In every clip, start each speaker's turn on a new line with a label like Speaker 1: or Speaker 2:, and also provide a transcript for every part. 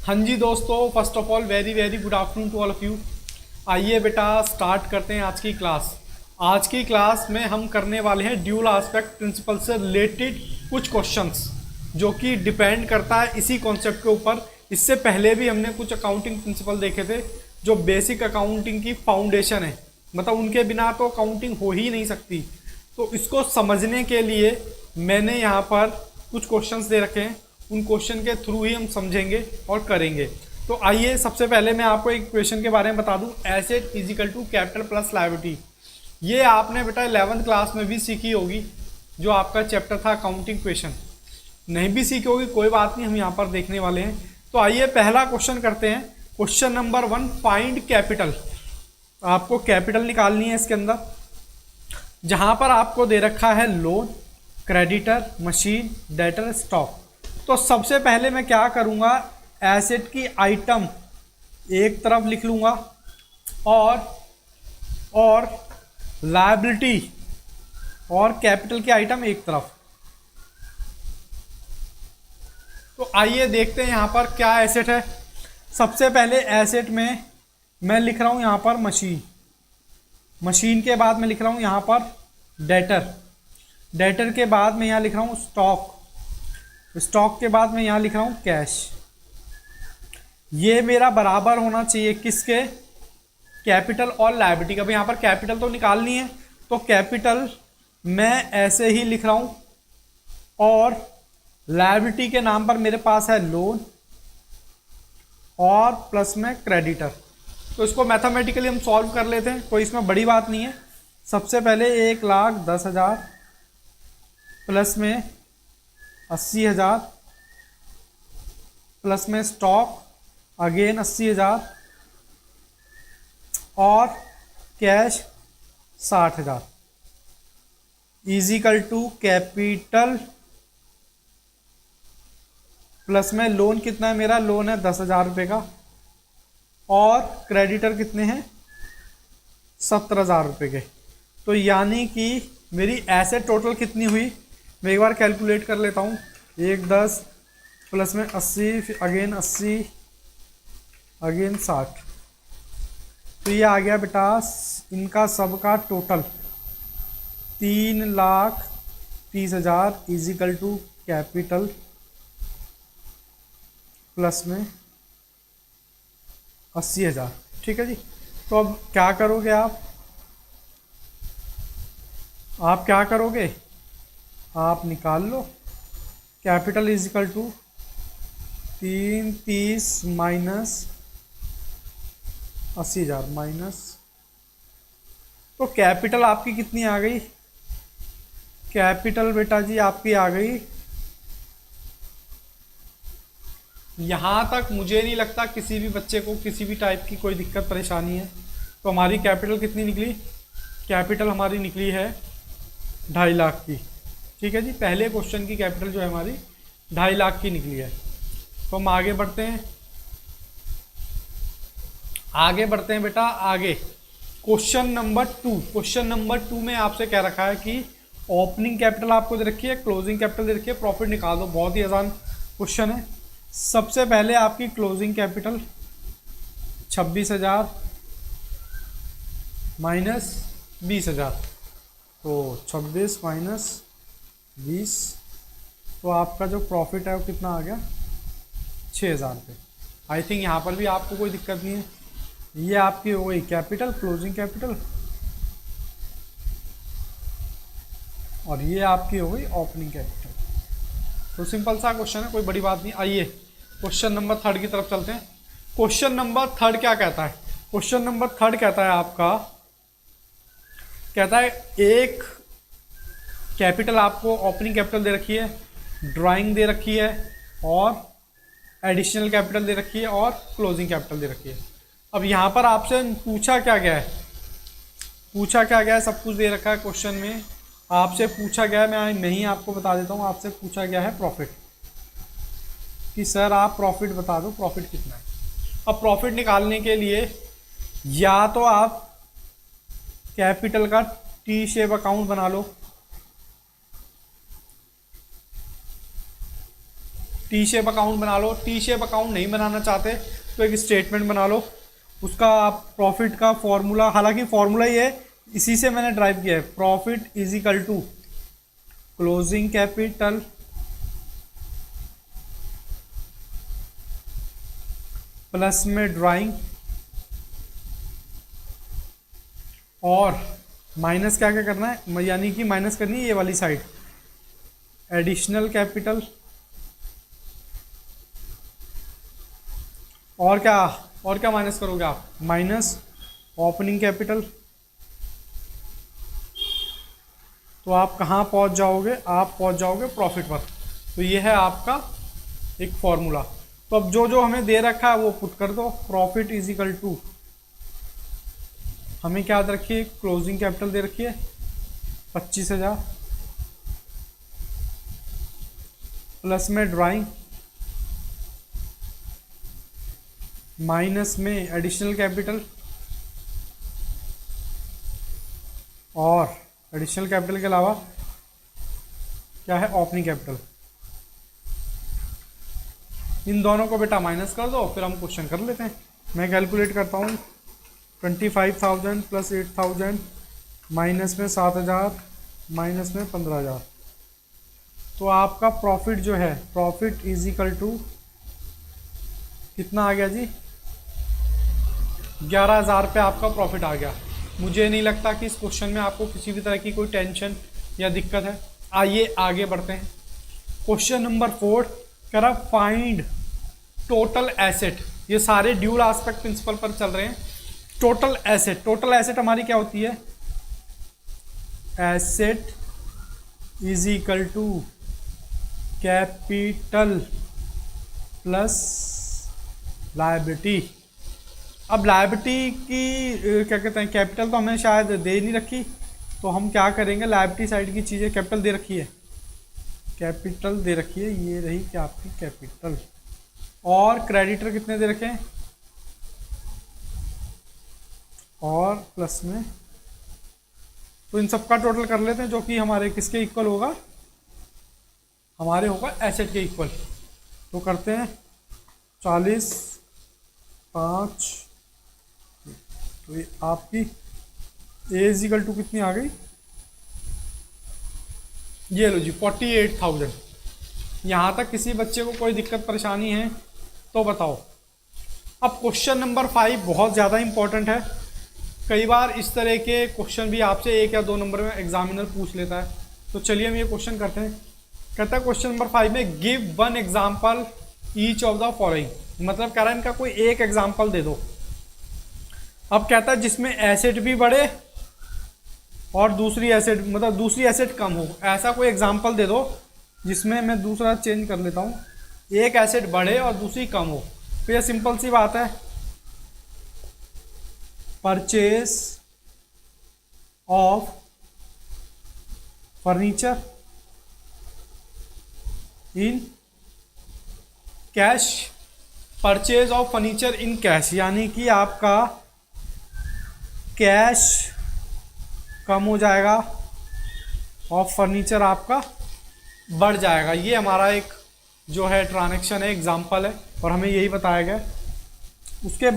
Speaker 1: हाँ जी दोस्तों, first of all very very good afternoon to all of you. आइए बेटा स्टार्ट करते हैं आज की क्लास। आज की क्लास में हम करने वाले हैं ड्यूल एस्पेक्ट प्रिंसिपल से रिलेटेड कुछ क्वेश्चंस जो कि डिपेंड करता है इसी कॉन्सेप्ट के ऊपर। इससे पहले भी हमने कुछ अकाउंटिंग प्रिंसिपल देखे थे जो बेसिक अकाउंटिंग की फाउंडेशन है, मतलब उनके बिना तो अकाउंटिंग हो ही नहीं सकती। तो इसको समझने के लिए मैंने यहाँ पर कुछ क्वेश्चंस दे रखे हैं, उन क्वेश्चन के थ्रू ही हम समझेंगे और करेंगे। तो आइए सबसे पहले मैं आपको एक क्वेश्चन के बारे में बता दूं, asset is equal to capital plus liability. ये आपने बेटा 11th क्लास में भी सीखी होगी, जो आपका चैप्टर था अकाउंटिंग क्वेश्चन। नहीं भी सीखी होगी कोई बात नहीं, हम यहाँ पर देखने वाले हैं। तो आइए पहला क्वेश्चन करते हैं। Question number 1, find capital. आपको कैपिटल निकालनी है इसके अंदर, जहां पर आपको दे रखा है loan, creditor, machine, debtor, stock. तो सबसे पहले मैं क्या करूंगा, एसेट की आइटम एक तरफ लिख लूंगा और लायबिलिटी और कैपिटल की आइटम एक तरफ। तो आइए देखते हैं यहां पर क्या एसेट है। सबसे पहले एसेट में मैं लिख रहा हूं यहां पर मशीन, मशीन के बाद मैं लिख रहा हूं यहां पर डेटर, डेटर के बाद मैं यहां लिख रहा हूं स्टॉक, स्टॉक के बाद मैं यहां लिख रहा हूं कैश। ये मेरा बराबर होना चाहिए किसके, कैपिटल और लायबिलिटी का। भाई यहां पर कैपिटल तो निकालनी है, तो कैपिटल मैं ऐसे ही लिख रहा हूं और लायबिलिटी के नाम पर मेरे पास है लोन और प्लस में क्रेडिटर। तो इसको मैथमेटिकली हम सॉल्व कर लेते हैं, कोई इसमें बड़ी बात नहीं है। सबसे पहले 1,10,000 प्लस में 80,000 प्लस में स्टॉक अगेन 80,000 और cash 60,000 is equal to capital plus में लोन कितना है, मेरा लोन है 10,000 रुपये का और क्रेडिटर कितने हैं 17,000 रुपये के। तो यानी कि मेरी एसेट टोटल कितनी हुई, मैं एक बार कैलकुलेट कर लेता हूँ। 1,10 प्लस में 80 अगेन 80 अगेन 60, तो ये आ गया बेटा इनका सबका total 3,30,000 is equal to capital plus में 80,000। ठीक है जी। तो अब क्या करोगे आप क्या करोगे, आप निकाल लो capital equal to 330 minus 80,000 minus, तो कैपिटल आपकी कितनी आ गई, कैपिटल बेटा जी आपकी आ गई, यहाँ तक मुझे नहीं लगता किसी भी बच्चे को किसी भी टाइप की कोई दिक्कत परेशानी है। तो हमारी कैपिटल कितनी निकली, कैपिटल हमारी निकली है 2.5 लाख की। ठीक है जी, पहले क्वेश्चन की कैपिटल जो है हमारी 2.5 लाख की निकली है। तो हम आगे बढ़ते हैं, बेटा आगे। क्वेश्चन नंबर 2, क्वेश्चन नंबर 2 में आपसे कह रखा है कि ओपनिंग कैपिटल आपको दे रखी है, क्लोजिंग कैपिटल दे रखी है, प्रॉफिट निकाल दो। बहुत ही आसान क्वेश्चन है। सबसे पहले आपकी क्लोजिंग कैपिटल 26,000 माइनस 20,000, तो 26 माइनस 20, तो आपका जो प्रॉफिट है वो कितना आ गया 6,000 रुपये। आई थिंक यहाँ पर भी आपको कोई दिक्कत नहीं है। ये आपकी हो गई कैपिटल, क्लोजिंग कैपिटल, और ये आपकी हो गई ओपनिंग कैपिटल। तो सिंपल सा क्वेश्चन है, कोई बड़ी बात नहीं। आइए क्वेश्चन नंबर 3 की तरफ चलते हैं। क्वेश्चन नंबर 3 क्या कहता है, क्वेश्चन नंबर 3 कहता है आपका, कहता है एक कैपिटल आपको ओपनिंग कैपिटल दे रखी है, ड्राइंग दे रखी है और एडिशनल कैपिटल दे रखी है और क्लोजिंग कैपिटल दे रखी है। अब यहाँ पर आपसे पूछा क्या गया है, सब कुछ दे रखा है क्वेश्चन में। आपसे पूछा गया है, मैं ही आपको बता देता हूँ, आपसे पूछा गया है प्रॉफिट, कि सर आप प्रॉफिट बता दो, प्रॉफिट कितना है। अब प्रॉफिट निकालने के लिए या तो आप कैपिटल का टी शेप अकाउंट बना लो, टी शेप अकाउंट बना लो। टी शेप अकाउंट नहीं बनाना चाहते तो एक स्टेटमेंट बना लो, उसका आप प्रॉफिट का फॉर्मूला, हालांकि फॉर्मूला ही है, इसी से मैंने ड्राइव किया है। Profit is equal to closing capital plus में ड्राइंग और माइनस क्या क्या करना है, यानी कि माइनस करनी है ये वाली साइड, एडिशनल कैपिटल और क्या माइनस करोगे आप, माइनस ओपनिंग कैपिटल। तो आप कहाँ पहुँच जाओगे, आप पहुँच जाओगे प्रॉफिट पर। तो ये है आपका एक फॉर्मूला। तो अब जो जो हमें दे रखा है वो पुट कर दो। प्रॉफिट इज इक्वल टू, हमें क्या याद रखिए, क्लोजिंग कैपिटल दे रखी है 25,000 प्लस में ड्राइंग माइनस में एडिशनल कैपिटल और एडिशनल कैपिटल के अलावा क्या है, ओपनिंग कैपिटल। इन दोनों को बेटा माइनस कर दो, फिर हम क्वेश्चन कर लेते हैं। मैं कैलकुलेट करता हूँ। 25,000 प्लस 8,000 माइनस में 7,000 माइनस में 15,000। तो आपका प्रॉफिट जो है, प्रॉफिट इज इक्वल टू कितना आ गया जी, 11,000 पे आपका प्रॉफिट आ गया। मुझे नहीं लगता कि इस क्वेश्चन में आपको किसी भी तरह की कोई टेंशन या दिक्कत है। आइए आगे बढ़ते हैं। क्वेश्चन नंबर 4 कह रहा फाइंड टोटल एसेट। ये सारे ड्यूल एस्पेक्ट प्रिंसिपल पर चल रहे हैं। टोटल एसेट, टोटल एसेट हमारी क्या होती है, asset is equal to capital plus liability. अब लायबिलिटी की क्या कहते हैं, कैपिटल तो हमें शायद दे नहीं रखी, तो हम क्या करेंगे, लायबिलिटी साइड की चीज़ें, कैपिटल दे रखी है, कैपिटल दे रखी है, ये रही क्या आपकी कैपिटल। और क्रेडिटर कितने दे रखे हैं, और प्लस में, तो इन सब का टोटल कर लेते हैं, जो कि हमारे किसके इक्वल होगा, हमारे होगा एसेट के इक्वल। तो करते हैं 40 5, तो ये आपकी ए इज इक्वल टू कितनी आ गई, ये लो जी 48,000। यहाँ तक किसी बच्चे को कोई दिक्कत परेशानी है तो बताओ। अब क्वेश्चन नंबर 5 बहुत ज़्यादा इंपॉर्टेंट है। कई बार इस तरह के क्वेश्चन भी आपसे 1 या 2 नंबर में एग्जामिनर पूछ लेता है। तो चलिए हम ये क्वेश्चन करते हैं। कहता है क्वेश्चन नंबर 5 में give one example each of the following, मतलब कह रहा है इनका कोई एक एग्जाम्पल दे दो। अब कहता है जिसमें एसेट भी बढ़े और दूसरी एसेट, मतलब दूसरी एसेट कम हो, ऐसा कोई एग्जाम्पल दे दो जिसमें, मैं दूसरा चेंज कर लेता हूँ, एक एसेट बढ़े और दूसरी कम हो। तो यह सिंपल सी बात है, purchase of furniture in cash, purchase of furniture in cash, यानी कि आपका कैश कम हो जाएगा और फर्नीचर आपका बढ़ जाएगा। ये हमारा एक जो है ट्रांजैक्शन है, एग्जाम्पल है, और हमें यही बताया गया। उसके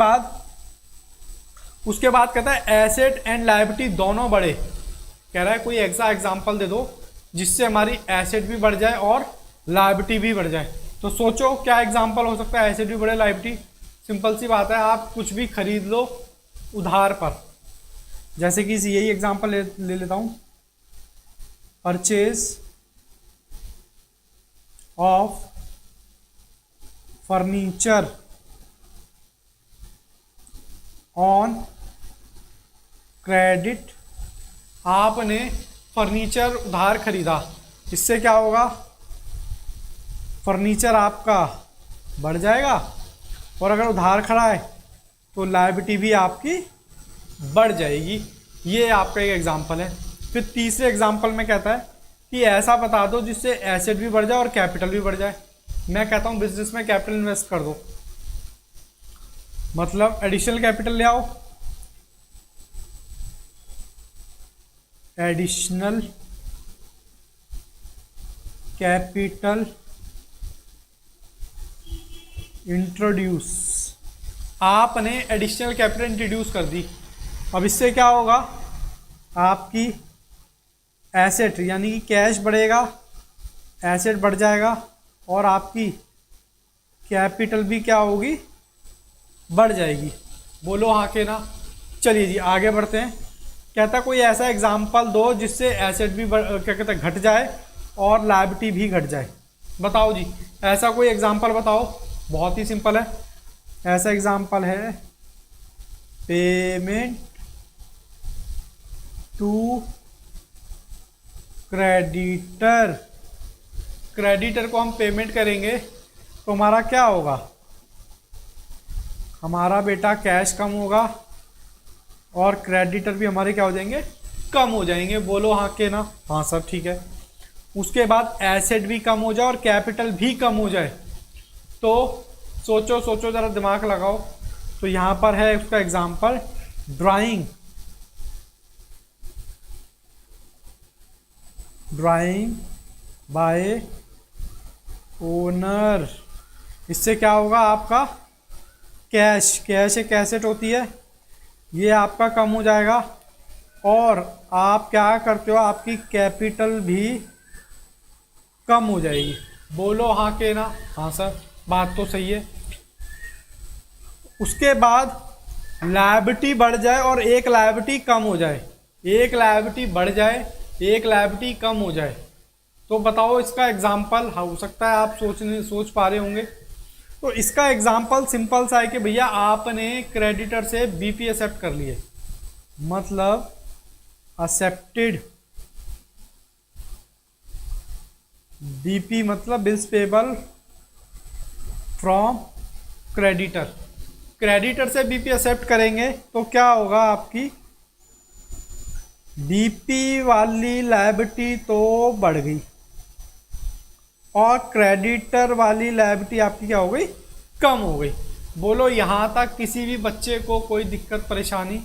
Speaker 1: बाद कहता है एसेट एंड लायबिलिटी दोनों बढ़े। कह रहा है कोई ऐसा एग्जाम्पल दे दो जिससे हमारी एसेट भी बढ़ जाए और लायबिलिटी भी बढ़ जाए। तो सोचो क्या एग्जाम्पल हो सकता है, एसेट भी बढ़े लायबिलिटी। सिंपल सी बात है, आप कुछ भी खरीद लो उधार पर, जैसे कि यही एग्जाम्पल ले लेता हूं, purchase of furniture on credit. आपने फर्नीचर उधार खरीदा, इससे क्या होगा, फर्नीचर आपका बढ़ जाएगा, और अगर उधार खड़ा है तो लायबिलिटी भी आपकी बढ़ जाएगी। ये आपका एक एग्जाम्पल है। फिर तीसरे एग्जाम्पल में कहता है कि ऐसा बता दो जिससे एसेट भी बढ़ जाए और कैपिटल भी बढ़ जाए। मैं कहता हूँ बिजनेस में कैपिटल इन्वेस्ट कर दो, मतलब एडिशनल कैपिटल ले आओ, एडिशनल कैपिटल इंट्रोड्यूस, आपने एडिशनल कैपिटल इंट्रोड्यूस कर दी। अब इससे क्या होगा, आपकी एसेट यानी कि कैश बढ़ेगा, एसेट बढ़ जाएगा और आपकी कैपिटल भी क्या होगी, बढ़ जाएगी। बोलो हाँ के ना। चलिए जी आगे बढ़ते हैं। कहता कोई ऐसा एग्जाम्पल दो जिससे एसेट भी क्या कहते हैं घट जाए और लायबिलिटी भी घट जाए। बताओ जी, ऐसा कोई एग्जाम्पल बताओ। बहुत ही सिंपल है। ऐसा एग्जाम्पल है पेमेंट टू क्रेडिटर। क्रेडिटर को हम पेमेंट करेंगे तो हमारा क्या होगा, हमारा बेटा कैश कम होगा और क्रेडिटर भी हमारे क्या हो जाएंगे, कम हो जाएंगे। बोलो हाँ के ना। हाँ सर ठीक है। उसके बाद एसेट भी कम हो जाए और कैपिटल भी कम हो जाए तो सोचो सोचो ज़रा दिमाग लगाओ। तो यहाँ पर है उसका example drawing. Drawing bye owner. इससे क्या होगा, आपका कैश, कैश एक एसेट होती है, ये आपका कम हो जाएगा और आप क्या करते हो, आपकी कैपिटल भी कम हो जाएगी। बोलो हाँ के ना। हाँ सर बात तो सही है। उसके बाद लायबिलिटी बढ़ जाए और एक लायबिलिटी कम हो जाए, एक लायबिलिटी बढ़ जाए एक लायबिलिटी कम हो जाए तो बताओ इसका एग्जाम्पल हो सकता है आप सोच पा रहे होंगे। तो इसका एग्जाम्पल सिंपल सा है कि भैया आपने क्रेडिटर से बीपी एक्सेप्ट कर लिए, मतलब एक्सेप्टेड बीपी मतलब bills payable from creditor. Creditor से बीपी एक्सेप्ट करेंगे तो क्या होगा, आपकी बीपी वाली लायबिलिटी तो बढ़ गई और क्रेडिटर वाली लायबिलिटी आपकी क्या हो गई, कम हो गई। बोलो यहाँ तक किसी भी बच्चे को कोई दिक्कत परेशानी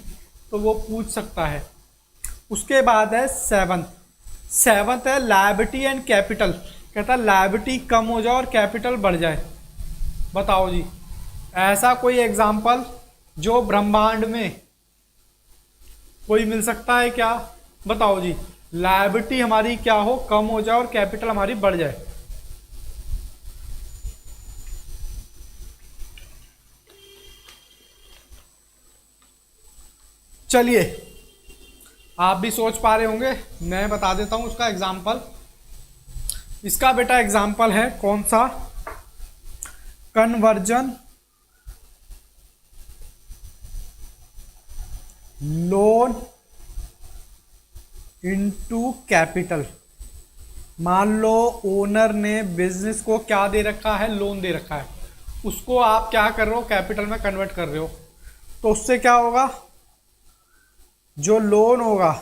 Speaker 1: तो वो पूछ सकता है। उसके बाद है सेवंथ है लायबिलिटी एंड कैपिटल। कहता है लायबिलिटी कम हो जाए और कैपिटल बढ़ जाए। बताओ जी, ऐसा कोई एग्जाम्पल जो ब्रह्मांड में कोई मिल सकता है क्या? बताओ जी, लायबिलिटी हमारी क्या हो, कम हो जाए और कैपिटल हमारी बढ़ जाए। चलिए आप भी सोच पा रहे होंगे, मैं बता देता हूं उसका एग्जाम्पल। इसका बेटा एग्जाम्पल है कौन सा, कन्वर्जन लोन इनटू कैपिटल। मान लो ओनर ने बिजनेस को क्या दे रखा है, लोन दे रखा है, उसको आप क्या कर रहे हो, कैपिटल में कन्वर्ट कर रहे हो। तो उससे क्या होगा, जो लोन होगा,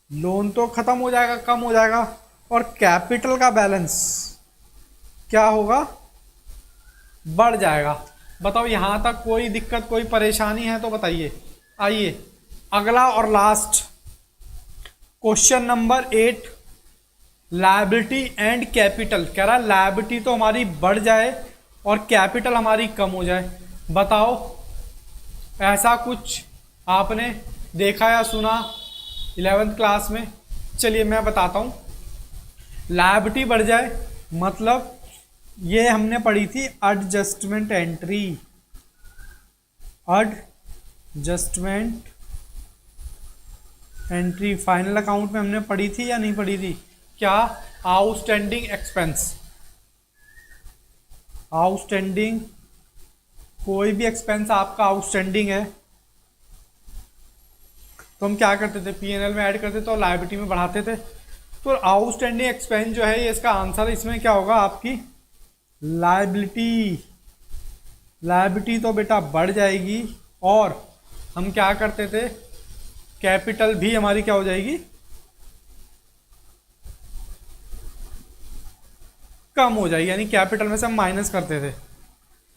Speaker 1: लोन तो खत्म हो जाएगा, कम हो जाएगा, और कैपिटल का बैलेंस क्या होगा, बढ़ जाएगा। बताओ यहां तक कोई दिक्कत कोई परेशानी है तो बताइए। आइए अगला और last question number 8, liability and capital. कह रहा लायबिलिटी तो हमारी बढ़ जाए और कैपिटल हमारी कम हो जाए। बताओ ऐसा कुछ आपने देखा या सुना 11th क्लास में? चलिए मैं बताता हूँ। लायबिलिटी बढ़ जाए मतलब ये हमने पढ़ी थी adjustment entry. Adjustment entry final account में हमने पढ़ी थी या नहीं पढ़ी थी? क्या? Outstanding expense. आउटस्टैंडिंग, कोई भी एक्सपेंस आपका आउटस्टैंडिंग है तो हम क्या करते थे, पीएनएल में ऐड करते थे और लायबिलिटी में बढ़ाते थे। तो आउटस्टैंडिंग एक्सपेंस जो है ये इसका आंसर, इसमें क्या होगा आपकी लायबिलिटी। लायबिलिटी तो बेटा बढ़ जाएगी और हम क्या करते थे, कैपिटल भी हमारी क्या हो जाएगी, कम हो जाएगी। यानी कैपिटल में से हम माइनस करते थे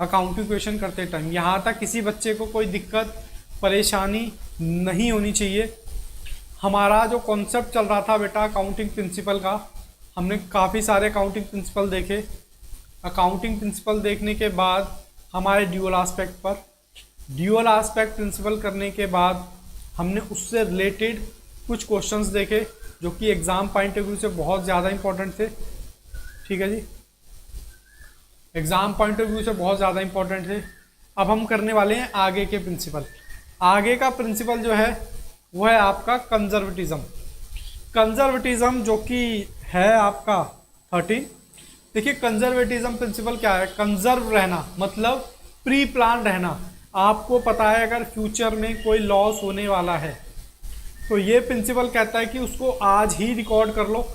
Speaker 1: अकाउंटिंग इक्वेशन करते टाइम। यहां तक किसी बच्चे को कोई दिक्कत परेशानी नहीं होनी चाहिए। हमारा जो कॉन्सेप्ट चल रहा था बेटा अकाउंटिंग प्रिंसिपल का, हमने काफ़ी सारे अकाउंटिंग प्रिंसिपल देखे। अकाउंटिंग प्रिंसिपल देखने के बाद हमारे ड्यूअल एस्पेक्ट पर, ड्यूअल एस्पेक्ट प्रिंसिपल करने के बाद हमने उससे रिलेटेड कुछ क्वेश्चंस देखे जो कि एग्जाम पॉइंट ऑफ व्यू से बहुत ज़्यादा इंपॉर्टेंट थे। ठीक है जी, एग्जाम पॉइंट ऑफ व्यू से बहुत ज़्यादा इंपॉर्टेंट थे। अब हम करने वाले हैं आगे के प्रिंसिपल। आगे का प्रिंसिपल जो है वो है आपका कंजर्वेटिज्म। कंजर्वेटिज्म जो कि है आपका 13। देखिए कंजर्वेटिज्म प्रिंसिपल क्या है? कंजर्व रहना मतलब प्री प्लान रहना। आपको पता है अगर फ्यूचर में कोई लॉस होने वाला है तो ये प्रिंसिपल कहता है कि उसको आज ही रिकॉर्ड कर लो।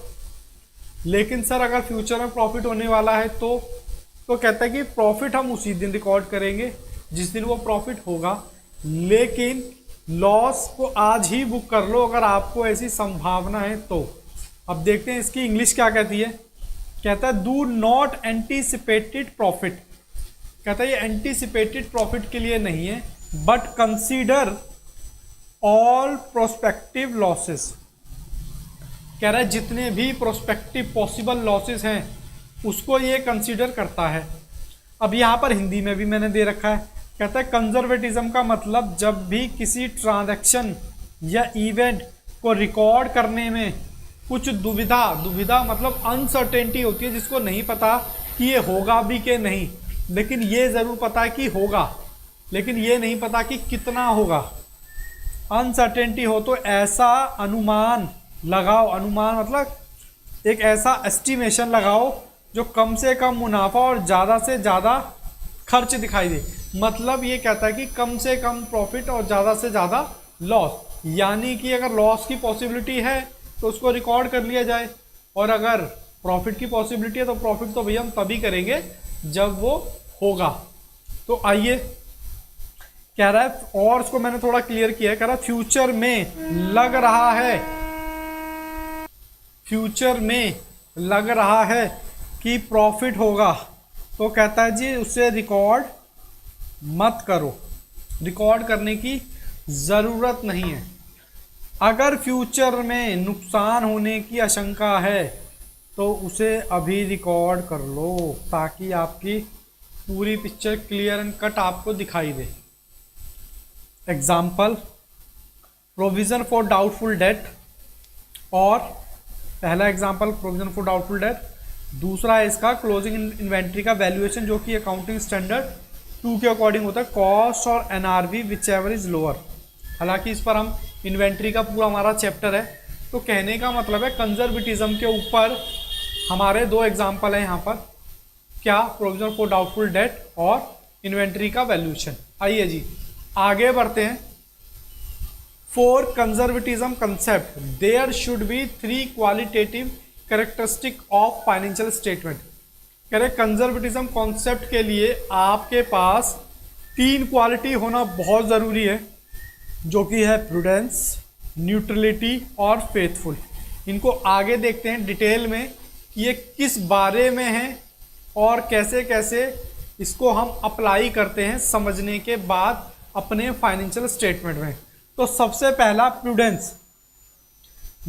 Speaker 1: लेकिन सर अगर फ्यूचर में प्रॉफिट होने वाला है तो कहता है कि प्रॉफिट हम उसी दिन रिकॉर्ड करेंगे जिस दिन वो प्रॉफिट होगा, लेकिन लॉस को आज ही बुक कर लो अगर आपको ऐसी संभावना है तो। अब देखते हैं इसकी इंग्लिश क्या कहती है। कहता है डू नॉट एंटीसिपेटेड प्रॉफिट। कहता है ये एंटीसिपेटेड प्रॉफिट के लिए नहीं है, but consider all prospective losses. कह रहा है जितने भी प्रोस्पेक्टिव पॉसिबल लॉसेस हैं उसको ये कंसीडर करता है। अब यहाँ पर हिंदी में भी मैंने दे रखा है। कहता है कंजर्वेटिज्म का मतलब जब भी किसी ट्रांजैक्शन या इवेंट को रिकॉर्ड करने में कुछ दुविधा मतलब अनसर्टेनिटी होती है, जिसको नहीं पता कि ये होगा भी कि नहीं, लेकिन ये ज़रूर पता है कि होगा, लेकिन ये नहीं पता कि कितना होगा। अनसर्टेनिटी हो तो ऐसा अनुमान लगाओ, अनुमान मतलब एक ऐसा एस्टिमेशन लगाओ जो कम से कम मुनाफा और ज़्यादा से ज़्यादा खर्च दिखाई दे। मतलब ये कहता है कि कम से कम प्रॉफिट और ज़्यादा से ज़्यादा लॉस, यानी कि अगर लॉस की पॉसिबिलिटी है तो उसको रिकॉर्ड कर लिया जाए, और अगर प्रॉफिट की पॉसिबिलिटी है तो प्रॉफिट तो भैया हम तभी करेंगे जब वो होगा। तो आइए कह रहा है, और उसको मैंने थोड़ा क्लियर किया है। कह रहा है फ्यूचर में लग रहा है कि प्रॉफिट होगा, तो कहता है जी उसे रिकॉर्ड मत करो, रिकॉर्ड करने की ज़रूरत नहीं है। अगर फ्यूचर में नुकसान होने की आशंका है तो उसे अभी रिकॉर्ड कर लो ताकि आपकी पूरी पिक्चर क्लियर एंड कट आपको दिखाई दे। Example, provision for doubtful debt, और पहला example provision for doubtful debt, दूसरा है इसका क्लोजिंग इन्वेंट्री का वैल्यूएशन जो कि अकाउंटिंग स्टैंडर्ड 2 के अकॉर्डिंग होता है, कॉस्ट और NRV which ever is lower. हालांकि इस पर हम इन्वेंट्री का पूरा हमारा चैप्टर है। तो कहने का मतलब है कंजर्वेटिज्म के ऊपर हमारे 2 एग्जाम्पल हैं यहाँ पर, क्या? प्रोविजन फॉर डाउटफुल डेट और इन्वेंट्री का वैल्यूएशन। आइए जी आगे बढ़ते हैं। For conservatism concept there should be 3 qualitative characteristic of financial statement. कह रहे कंजर्वेटिज्म कॉन्सेप्ट के लिए आपके पास 3 क्वालिटी होना बहुत ज़रूरी है, जो कि है प्रूडेंस, न्यूट्रलिटी और फेथफुल। इनको आगे देखते हैं डिटेल में कि ये किस बारे में है और कैसे कैसे इसको हम अप्लाई करते हैं समझने के बाद अपने फाइनेंशियल स्टेटमेंट में। तो सबसे पहला प्रूडेंस,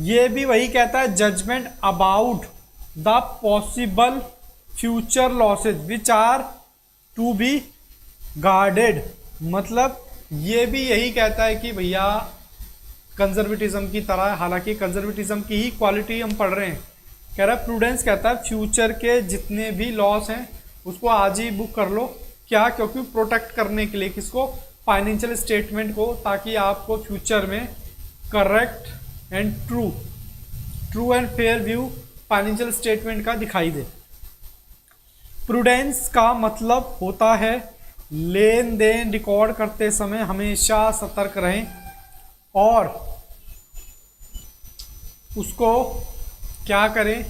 Speaker 1: ये भी वही कहता है judgement about the possible future losses which are to be guarded. मतलब ये भी यही कहता है कि भैया कंजर्वेटिज्म की तरह, हालांकि कंजर्वेटिज्म की ही क्वालिटी हम पढ़ रहे हैं। कह रहा है प्रूडेंस कहता है फ्यूचर के जितने भी लॉस हैं उसको आज ही बुक कर लो। क्या? क्योंकि प्रोटेक्ट करने के लिए किसको? फाइनेंशियल स्टेटमेंट को, ताकि आपको फ्यूचर में correct and true and fair view financial statement का दिखाई दे। प्रूडेंस का मतलब होता है लेन देन रिकॉर्ड करते समय हमेशा सतर्क रहें और उसको क्या करें,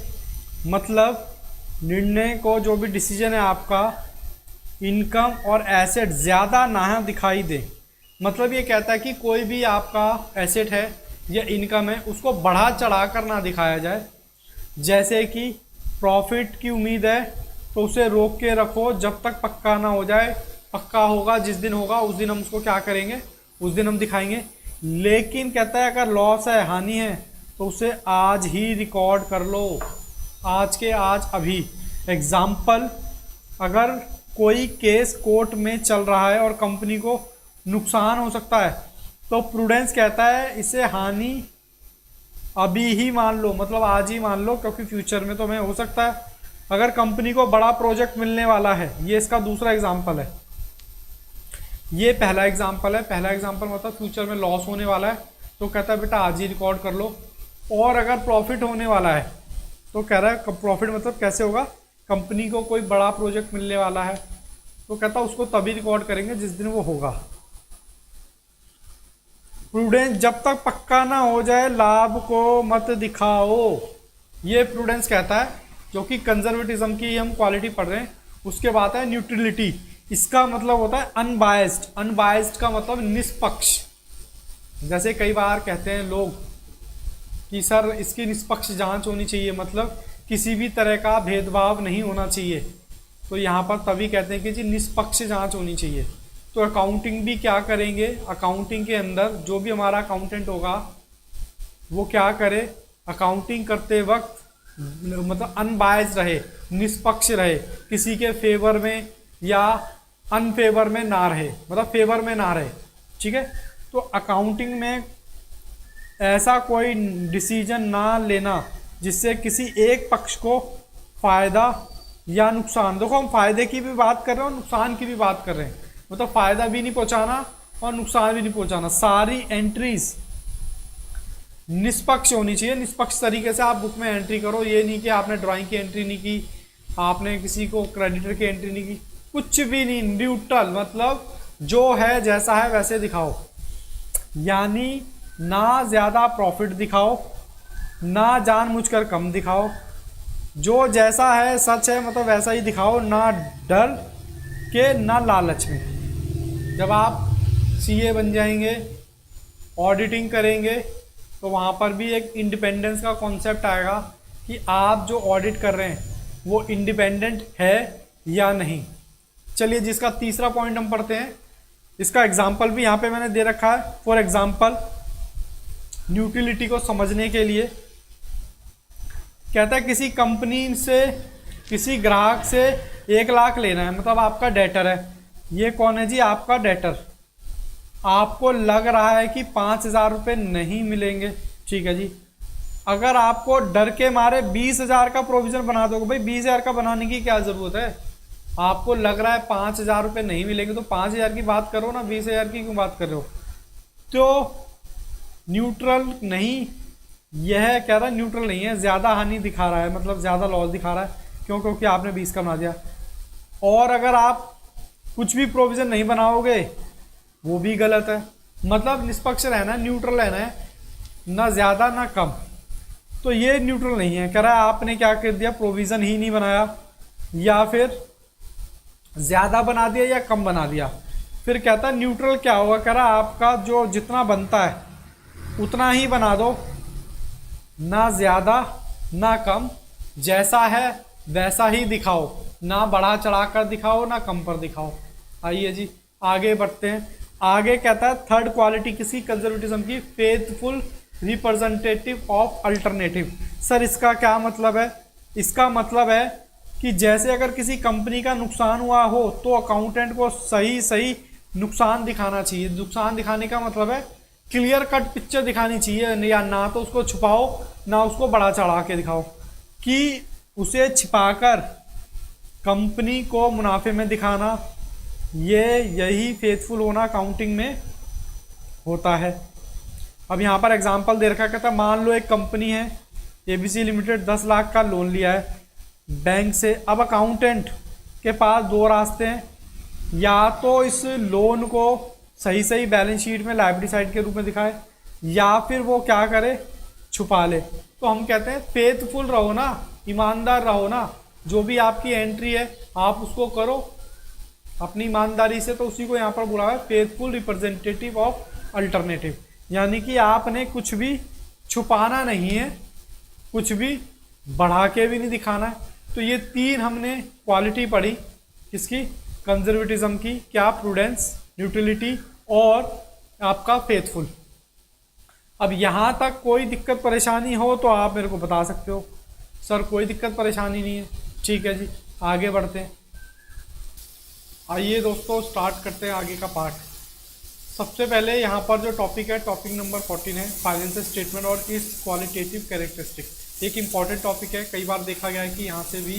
Speaker 1: मतलब निर्णय को, जो भी डिसीजन है आपका, इनकम और एसेट ज़्यादा ना दिखाई दे। मतलब ये कहता है कि कोई भी आपका एसेट है या इनकम है उसको बढ़ा चढ़ा कर ना दिखाया जाए। जैसे कि प्रॉफिट की उम्मीद है तो उसे रोक के रखो जब तक पक्का ना हो जाए। पक्का होगा जिस दिन होगा उस दिन हम उसको क्या करेंगे, उस दिन हम दिखाएंगे। लेकिन कहता है अगर लॉस है, हानि है, तो उसे आज ही रिकॉर्ड कर लो, आज के आज, अभी। एग्जाम्पल, अगर कोई केस कोर्ट में चल रहा है और कंपनी को नुकसान हो सकता है तो प्रूडेंस कहता है इसे हानि अभी ही मान लो, मतलब आज ही मान लो, क्योंकि फ्यूचर में तो हमें हो सकता है। अगर कंपनी को बड़ा प्रोजेक्ट मिलने वाला है, ये इसका दूसरा एग्जाम्पल है, ये पहला एग्जाम्पल है। पहला एग्जाम्पल मतलब फ्यूचर में लॉस होने वाला है तो कहता है बेटा आज ही रिकॉर्ड कर लो। और अगर प्रॉफिट होने वाला है तो कह रहा है प्रॉफिट मतलब कैसे होगा, कंपनी को कोई बड़ा प्रोजेक्ट मिलने वाला है तो कहता है उसको तभी रिकॉर्ड करेंगे जिस दिन वो होगा। प्रूडेंस जब तक पक्का ना हो जाए लाभ को मत दिखाओ, ये प्रूडेंस कहता है, जो कि कंजर्वेटिज्म की हम क्वालिटी पढ़ रहे हैं। उसके बाद है न्यूट्रलिटी, इसका मतलब होता है अनबायस्ड। अनबायस्ड का मतलब निष्पक्ष। जैसे कई बार कहते हैं लोग कि सर इसकी निष्पक्ष जांच होनी चाहिए, मतलब किसी भी तरह का भेदभाव नहीं होना चाहिए, तो यहाँ पर तभी कहते हैं कि जी निष्पक्ष जांच होनी चाहिए। तो अकाउंटिंग भी क्या करेंगे, अकाउंटिंग के अंदर जो भी हमारा अकाउंटेंट होगा वो क्या करे, अकाउंटिंग करते वक्त मतलब अनबायस्ड रहे, निष्पक्ष रहे, किसी के फेवर में या अनफेवर में ना रहे, मतलब फेवर में ना रहे। ठीक है, तो अकाउंटिंग में ऐसा कोई डिसीजन ना लेना जिससे किसी एक पक्ष को फायदा या नुकसान, देखो हम फायदे की भी बात कर रहे हैं और नुकसान की भी बात कर रहे हैं, मतलब फायदा भी नहीं पहुंचाना और नुकसान भी नहीं पहुंचाना। सारी एंट्रीज निष्पक्ष होनी चाहिए। निष्पक्ष तरीके से आप बुक में एंट्री करो, ये नहीं कि आपने ड्राइंग की एंट्री नहीं की, आपने किसी को क्रेडिटर की एंट्री नहीं की, कुछ भी नहीं, न्यूट्रल, मतलब जो है जैसा है वैसे दिखाओ। यानी ना ज्यादा प्रॉफिट दिखाओ, ना जानबूझकर कम दिखाओ, जो जैसा है सच है मतलब वैसा ही दिखाओ, ना डर के ना लालच में। जब आप सीए बन जाएंगे, ऑडिटिंग करेंगे, तो वहाँ पर भी एक इंडिपेंडेंस का कॉन्सेप्ट आएगा कि आप जो ऑडिट कर रहे हैं वो इंडिपेंडेंट है या नहीं। चलिए जिसका तीसरा पॉइंट हम पढ़ते हैं, इसका एग्जाम्पल भी यहाँ पे मैंने दे रखा है। फॉर एग्जाम्पल न्यूट्रलिटी को समझने के लिए कहता है किसी कंपनी से किसी ग्राहक से 1 लाख लेना है, मतलब आपका डेटर है। ये कौन है जी, आपका डेटर। आपको लग रहा है कि 5,000 रुपये नहीं मिलेंगे, ठीक है जी। अगर आपको डर के मारे 20,000 का प्रोविजन बना दोगे, भाई 20,000 का बनाने की क्या जरूरत है, आपको लग रहा है 5,000 रुपये नहीं मिलेंगे तो 5,000 की बात करो ना, 20,000 की क्यों बात कर रहे हो। तो न्यूट्रल नहीं, यह कह रहा है न्यूट्रल नहीं है, ज्यादा हानि दिखा रहा है, मतलब ज्यादा लॉस दिखा रहा है। क्यों, क्योंकि आपने 20 का बना दिया। और अगर आप कुछ भी प्रोविजन नहीं बनाओगे वो भी गलत है। मतलब निष्पक्ष रहना है, न्यूट्रल रहना है, ना ज्यादा ना कम। तो ये न्यूट्रल नहीं है। कह रहा है आपने क्या कर दिया, प्रोविजन ही नहीं बनाया, या फिर ज्यादा बना दिया या कम बना दिया। फिर कहता है न्यूट्रल क्या होगा, कह रहा है आपका जो जितना बनता है उतना ही बना दो, ना ज्यादा ना कम, जैसा है वैसा ही दिखाओ, ना बढ़ा चढ़ा कर दिखाओ ना कम पर दिखाओ। आइए जी आगे बढ़ते हैं। आगे कहता है थर्ड क्वालिटी किसी कंजर्वेटिज्म की, faithful representative of alternative. Sir इसका क्या मतलब है, इसका मतलब है कि जैसे अगर किसी कंपनी का नुकसान हुआ हो तो अकाउंटेंट को सही सही नुकसान दिखाना चाहिए। नुकसान दिखाने का मतलब है क्लियर कट पिक्चर दिखानी चाहिए, या ना तो उसको छुपाओ ना उसको बढ़ा चढ़ा के दिखाओ, कि उसे छिपाकर कंपनी को मुनाफे में दिखाना, यही फेथफुल होना अकाउंटिंग में होता है। अब यहाँ पर एग्जांपल दे रखा, कहता है मान लो एक कंपनी है एबीसी लिमिटेड 10 लाख का लोन लिया है बैंक से। अब अकाउंटेंट के पास 2 रास्ते हैं, या तो इस लोन को सही सही बैलेंस शीट में लायबिलिटी साइड के रूप में दिखाए, या फिर वो क्या करे, छुपा ले। तो हम कहते हैं फेथफुल रहो ना, ईमानदार रहो ना, जो भी आपकी एंट्री है आप उसको करो अपनी ईमानदारी से। तो उसी को यहाँ पर बुलाया है फेथफुल रिप्रेजेंटेटिव ऑफ अल्टरनेटिव, यानी कि आपने कुछ भी छुपाना नहीं है, कुछ भी बढ़ा के भी नहीं दिखाना है। तो ये 3 हमने क्वालिटी पढ़ी किसकी, कंजर्वेटिज्म की, क्या, प्रूडेंस, न्यूट्रलिटी और आपका फेथफुल। अब यहाँ तक कोई दिक्कत परेशानी हो तो आप मेरे को बता सकते हो। सर कोई दिक्कत परेशानी नहीं है, ठीक है जी आगे बढ़ते हैं। आइए दोस्तों स्टार्ट करते हैं आगे का पार्ट। सबसे पहले यहाँ पर जो टॉपिक है, टॉपिक नंबर 14 है फाइनेंशियल स्टेटमेंट और इस क्वालिटेटिव कैरेक्टरिस्टिक। एक इम्पॉर्टेंट टॉपिक है, कई बार देखा गया है कि यहाँ से भी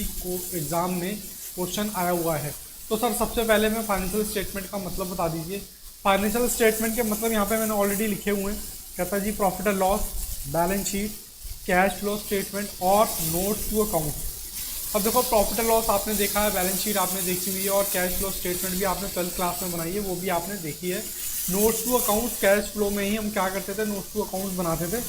Speaker 1: एग्जाम में क्वेश्चन आया हुआ है। तो सर सबसे पहले मैं फाइनेंशियल स्टेटमेंट का मतलब बता दीजिए। फाइनेंशियल स्टेटमेंट के मतलब यहाँ पे मैंने ऑलरेडी लिखे हुए हैं। कहता है जी profit and loss, balance sheet, cash flow statement और नोट्स टू अकाउंट। अब देखो प्रॉफिट एंड लॉस आपने देखा है, बैलेंस शीट आपने देखी हुई है और कैश फ्लो स्टेटमेंट भी आपने 12th क्लास में बनाई है, वो भी आपने देखी है। Notes to account, cash flow में ही हम क्या करते थे, नोट्स टू अकाउंट बनाते थे।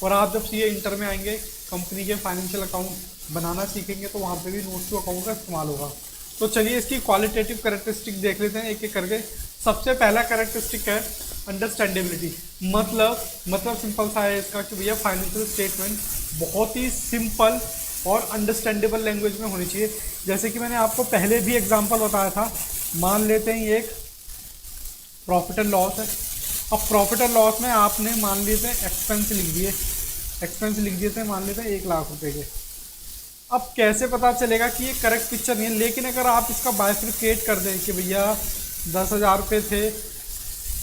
Speaker 1: और आप जब सीए इंटर में आएंगे, कंपनी के फाइनेंशियल अकाउंट बनाना सीखेंगे तो वहाँ पे भी नोट्स टू अकाउंट का इस्तेमाल होगा। तो चलिए इसकी क्वालिटेटिव कैरेक्टरिस्टिक देख लेते हैं एक एक करके। सबसे पहला कैरेक्टरिस्टिक है अंडरस्टैंडेबिलिटी। मतलब सिंपल सा है इसका कि भैया फाइनेंशियल स्टेटमेंट बहुत ही सिंपल और अंडरस्टैंडेबल लैंग्वेज में होनी चाहिए। जैसे कि मैंने आपको पहले भी एग्जांपल बताया था। मान लेते हैं ये एक प्रॉफिट एंड लॉस है। अब प्रॉफिट एंड लॉस में आपने मान लेते हैं एक्सपेंस लिख दिए थे, मान लेते हैं 1 लाख रुपए के। अब कैसे पता चलेगा कि ये करेक्ट पिक्चर नहीं है, लेकिन अगर आप इसका बाइफरकेट कर दें कि भैया 10,000 रुपये थे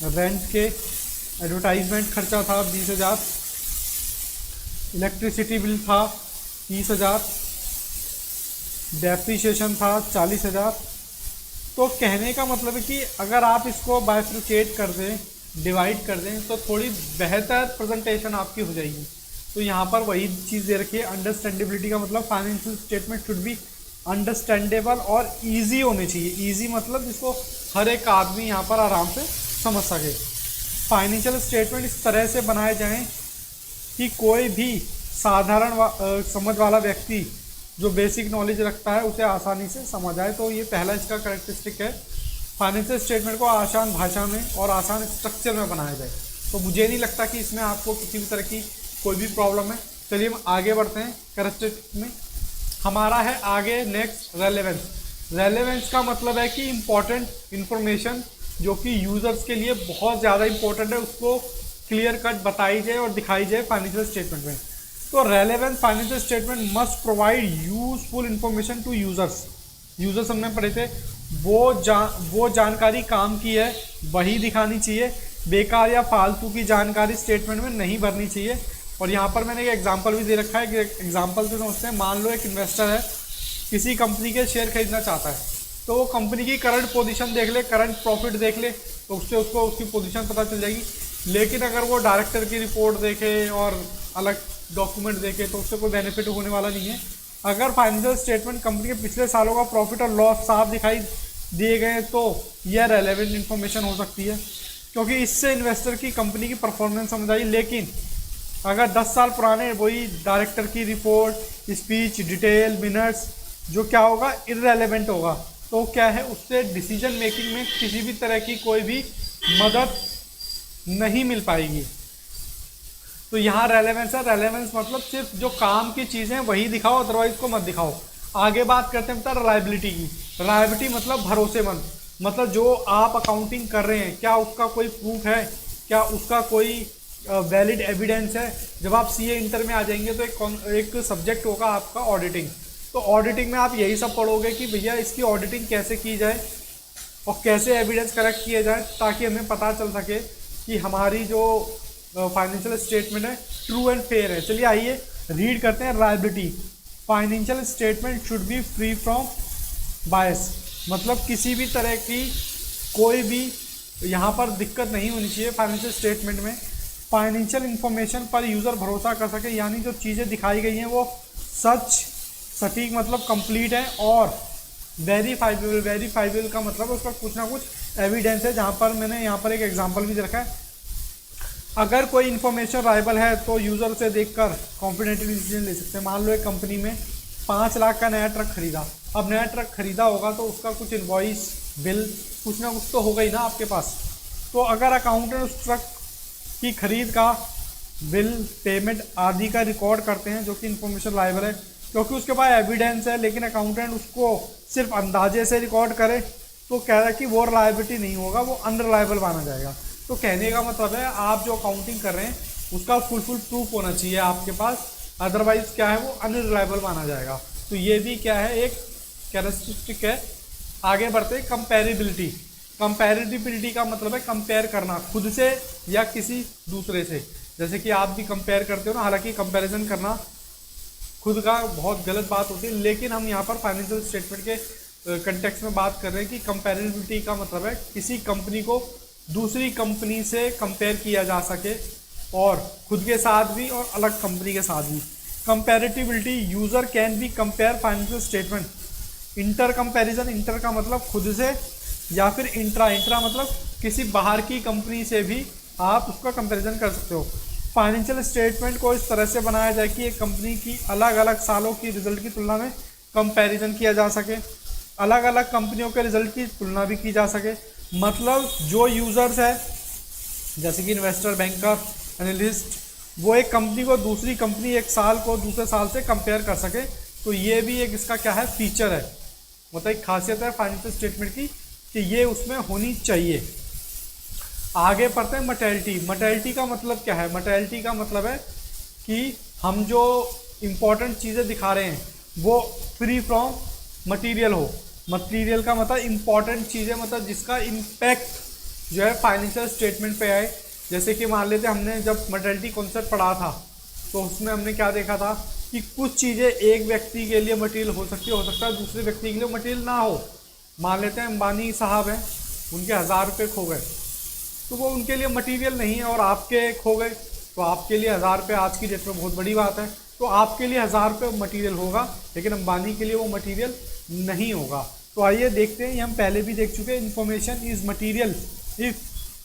Speaker 1: रेंट के, एडवर्टाइजमेंट खर्चा था 20,000, इलेक्ट्रिसिटी बिल था 30,000, डेप्रीशिएशन था 40,000। तो कहने का मतलब है कि अगर आप इसको बाइफरकेट कर दें, डिवाइड कर दें, तो थोड़ी बेहतर प्रेजेंटेशन आपकी हो जाएगी। तो यहाँ पर वही चीज़ दे रखी है अंडरस्टैंडेबिलिटी का मतलब financial statement should B understandable और इजी होने चाहिए। इजी मतलब जिसको हर एक आदमी यहाँ पर आराम से समझ सके। फाइनेंशियल स्टेटमेंट इस तरह से बनाए जाएं कि कोई भी साधारण समझ वाला व्यक्ति जो बेसिक नॉलेज रखता है उसे आसानी से समझ आए। तो ये पहला इसका कैरेक्टरिस्टिक है, फाइनेंशियल स्टेटमेंट को आसान भाषा में और आसान स्ट्रक्चर में बनाया जाए। तो मुझे नहीं लगता कि इसमें आपको किसी भी तरह की कोई भी प्रॉब्लम है। चलिए हम आगे बढ़ते हैं। कैरेक्टरिस्टिक में हमारा है आगे नेक्स्ट रेलेवेंस का मतलब है कि इम्पॉर्टेंट इन्फॉर्मेशन जो कि यूजर्स के लिए बहुत ज़्यादा इंपॉर्टेंट है उसको क्लियर कट बताई जाए और दिखाई जाए फाइनेंशियल स्टेटमेंट में। तो relevant financial statement must provide useful information to users हमने पढ़े थे। वो जानकारी काम की है वही दिखानी चाहिए, बेकार या फालतू की जानकारी स्टेटमेंट में नहीं भरनी चाहिए। और यहाँ पर मैंने एक एग्जांपल भी दे रखा है कि एग्जांपल से समझते हैं। मान लो एक इन्वेस्टर है, किसी कंपनी के शेयर खरीदना चाहता है, तो वो कंपनी की करंट पोजीशन देख ले, करंट प्रॉफिट देख ले, तो उससे उसको उसकी पोजीशन पता चल जाएगी। लेकिन अगर वो डायरेक्टर की रिपोर्ट देखे और अलग डॉक्यूमेंट देखे तो उससे कोई बेनिफिट होने वाला नहीं है। अगर फाइनेंशियल स्टेटमेंट कंपनी के पिछले सालों का प्रॉफिट और लॉस साफ दिखाई दिए गए तो यह रेलेवेंट इन्फॉर्मेशन हो सकती है, क्योंकि इससे इन्वेस्टर की कंपनी की परफॉर्मेंस समझ आई। लेकिन अगर 10 साल पुराने वही डायरेक्टर की रिपोर्ट, स्पीच, डिटेल, मिनट्स जो क्या होगा इररेलेवेंट होगा, तो क्या है उससे डिसीजन मेकिंग में किसी भी तरह की कोई भी मदद नहीं मिल पाएगी। तो यहाँ रेलेवेंस है। रेलेवेंस मतलब सिर्फ जो काम की चीज़ें वही दिखाओ, अदरवाइज को मत दिखाओ। आगे बात करते हैं बता रिलायबिलिटी की। रिलायबिलिटी मतलब भरोसेमंद, मतलब जो आप अकाउंटिंग कर रहे हैं क्या उसका कोई प्रूफ है, क्या उसका कोई वैलिड एविडेंस है। जब आप सीए इंटर में आ जाएंगे तो एक सब्जेक्ट होगा आपका ऑडिटिंग। तो ऑडिटिंग में आप यही सब पढ़ोगे कि भैया इसकी ऑडिटिंग कैसे की जाए और कैसे एविडेंस कलेक्ट किए जाए, ताकि हमें पता चल सके कि हमारी जो फाइनेंशियल स्टेटमेंट है ट्रू एंड फेयर है। चलिए आइए रीड करते हैं। Reliability, financial statement should be free from bias, मतलब किसी भी तरह की कोई भी यहाँ पर दिक्कत नहीं होनी चाहिए फाइनेंशियल स्टेटमेंट में। फाइनेंशियल इंफॉर्मेशन पर यूज़र भरोसा कर सके, यानी जो चीज़ें दिखाई गई हैं वो सटीक मतलब कंप्लीट है और वेरीफाइबल का मतलब उसका कुछ ना कुछ एविडेंस है। जहाँ पर मैंने यहाँ पर एक एग्जांपल भी रखा है। अगर कोई इन्फॉर्मेशन राइबल है तो यूज़र उसे देखकर कॉन्फिडेंटली डिसीजन ले सकते हैं। मान लो एक कंपनी में 5 लाख का नया ट्रक खरीदा। अब नया ट्रक खरीदा होगा तो उसका कुछ इनवॉइस, बिल, कुछ ना कुछ तो होगा ही ना आपके पास। तो अगर अकाउंटेंट उस ट्रक की खरीद का बिल, पेमेंट आदि का रिकॉर्ड करते हैं जो कि इन्फॉर्मेशन राइबल है, क्योंकि उसके पास एविडेंस है, लेकिन अकाउंटेंट उसको सिर्फ अंदाजे से रिकॉर्ड करे तो कह रहा है कि वो रिलायबिलिटी नहीं होगा, वो अनरिलायबल माना जाएगा। तो कहने का मतलब है आप जो अकाउंटिंग कर रहे हैं उसका फुल प्रूफ होना चाहिए आपके पास, अदरवाइज क्या है वो अनरिलायबल माना जाएगा। तो ये भी क्या है एक कैरेक्टरिस्टिक है आगे बढ़ते कंपेरेबिलिटी। कंपेरेबिलिटी का मतलब है कंपेयर करना खुद से या किसी दूसरे से। जैसे कि आप भी कंपेयर करते हो ना, हालांकि कंपैरिजन करना खुद का बहुत गलत बात होती है, लेकिन हम यहाँ पर फाइनेंशियल स्टेटमेंट के कंटेक्स्ट में बात कर रहे हैं कि कंपेरेबिलिटी का मतलब है किसी कंपनी को दूसरी कंपनी से कंपेयर किया जा सके, और खुद के साथ भी और अलग कंपनी के साथ भी। Comparability, user can be compare financial statement. Inter comparison, inter का मतलब खुद से, या फिर इंट्रा, इंट्रा मतलब किसी बाहर की कंपनी से भी आप उसका कंपैरिजन कर सकते हो। फाइनेंशियल स्टेटमेंट को इस तरह से बनाया जाए कि एक कंपनी की अलग अलग सालों की रिजल्ट की तुलना में कंपैरिजन किया जा सके, अलग अलग कंपनियों के रिजल्ट की तुलना भी की जा सके। मतलब जो यूजर्स है, जैसे कि इन्वेस्टर, बैंकर, एनालिस्ट, वो एक कंपनी को दूसरी कंपनी, एक साल को दूसरे साल से कंपेयर कर सके। तो ये भी एक इसका क्या है, फीचर है, मतलब एक खासियत है फाइनेंशियल स्टेटमेंट की कि ये उसमें होनी चाहिए। आगे पढ़ते हैं मटेरियलिटी। मटेरियलिटी का मतलब क्या है? मटेरियलिटी का मतलब है कि हम जो इम्पोर्टेंट चीज़ें दिखा रहे हैं वो फ्री फ्रॉम मटेरियल हो। मटेरियल का मतलब इम्पोर्टेंट चीज़ें, मतलब जिसका इम्पैक्ट जो है फाइनेंशियल स्टेटमेंट पे आए। जैसे कि मान लेते हमने जब मटेरियलिटी कॉन्सेप्ट पढ़ा था तो उसमें हमने क्या देखा था कि कुछ चीज़ें एक व्यक्ति के लिए मटेरियल हो सकती है, हो सकता है दूसरे व्यक्ति के लिए मटेरियल ना हो। मान लेते हैं अंबानी साहब हैं, उनके 1000 रुपये खो गए तो वो उनके लिए मटेरियल नहीं है, और आपके खो गए तो आपके लिए 1000 रुपये आज की डेट में बहुत बड़ी बात है। तो आपके लिए 1000 रुपये मटीरियल होगा, लेकिन अंबानी के लिए वो मटीरियल नहीं होगा। तो आइए देखते हैं, ये हम पहले भी देख चुके हैं। Information is material if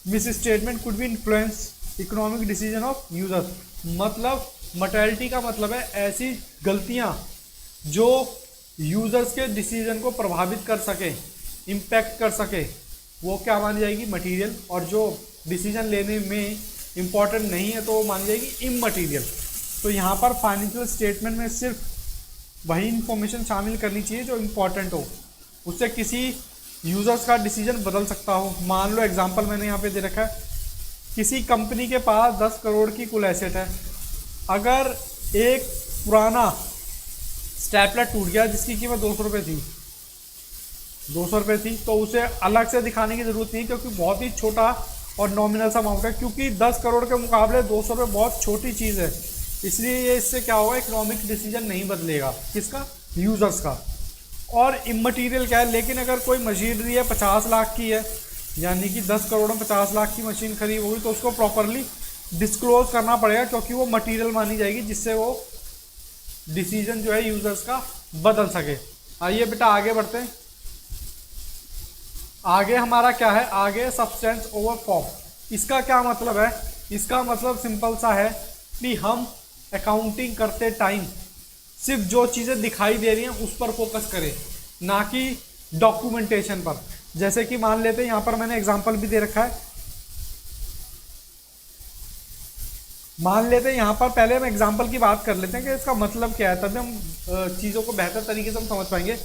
Speaker 1: miss statement could be influence economic decision of users. मतलब मटेरियलिटी का मतलब है ऐसी गलतियाँ जो यूजर्स के डिसीजन को प्रभावित कर सके, इम्पैक्ट कर सके, वो क्या मानी जाएगी, मटेरियल। और जो डिसीजन लेने में इम्पॉर्टेंट नहीं है तो वो मानी जाएगी इममटीरियल। तो यहाँ पर फाइनेंशियल स्टेटमेंट में सिर्फ वही इंफॉर्मेशन शामिल करनी चाहिए जो इम्पॉर्टेंट हो, उससे किसी यूजर्स का डिसीजन बदल सकता हो। मान लो एग्जांपल मैंने यहाँ पे दे रखा है, किसी कंपनी के पास 10 करोड़ की कुल एसेट है। अगर एक पुराना स्टेपलर टूट गया जिसकी कीमत 200 रुपये थी, 200 रुपये थी, तो उसे अलग से दिखाने की ज़रूरत नहीं, क्योंकि बहुत ही छोटा और नॉमिनल सा अमाउंट है। क्योंकि 10 करोड़ के मुकाबले 200 रुपये बहुत छोटी चीज़ है, इसलिए ये इससे क्या होगा, इकोनॉमिक डिसीजन नहीं बदलेगा, किसका, यूजर्स का। और इममटीरियल क्या है, लेकिन अगर कोई मशीनरी है 50 लाख की है, यानी कि 10 करोड़ में 50 लाख की मशीन खरीद होगी, तो उसको प्रॉपरली डिस्क्लोज करना पड़ेगा, क्योंकि वो मटेरियल मानी जाएगी, जिससे वो डिसीजन जो है यूजर्स का बदल सके। आइए बेटा आगे बढ़ते हैं। आगे हमारा क्या है, आगे सब्सटेंस ओवर फॉर्म। इसका क्या मतलब है? इसका मतलब सिंपल सा है कि हम अकाउंटिंग करते टाइम सिर्फ जो चीज़ें दिखाई दे रही हैं उस पर फोकस करें, ना कि डॉक्यूमेंटेशन पर। जैसे कि मान लेते हैं, यहाँ पर मैंने एग्जांपल भी दे रखा है। मान लेते हैं यहाँ पर, पहले हम एग्जांपल की बात कर लेते हैं कि इसका मतलब क्या है, तभी हम चीज़ों को बेहतर तरीके से हम समझ पाएंगे।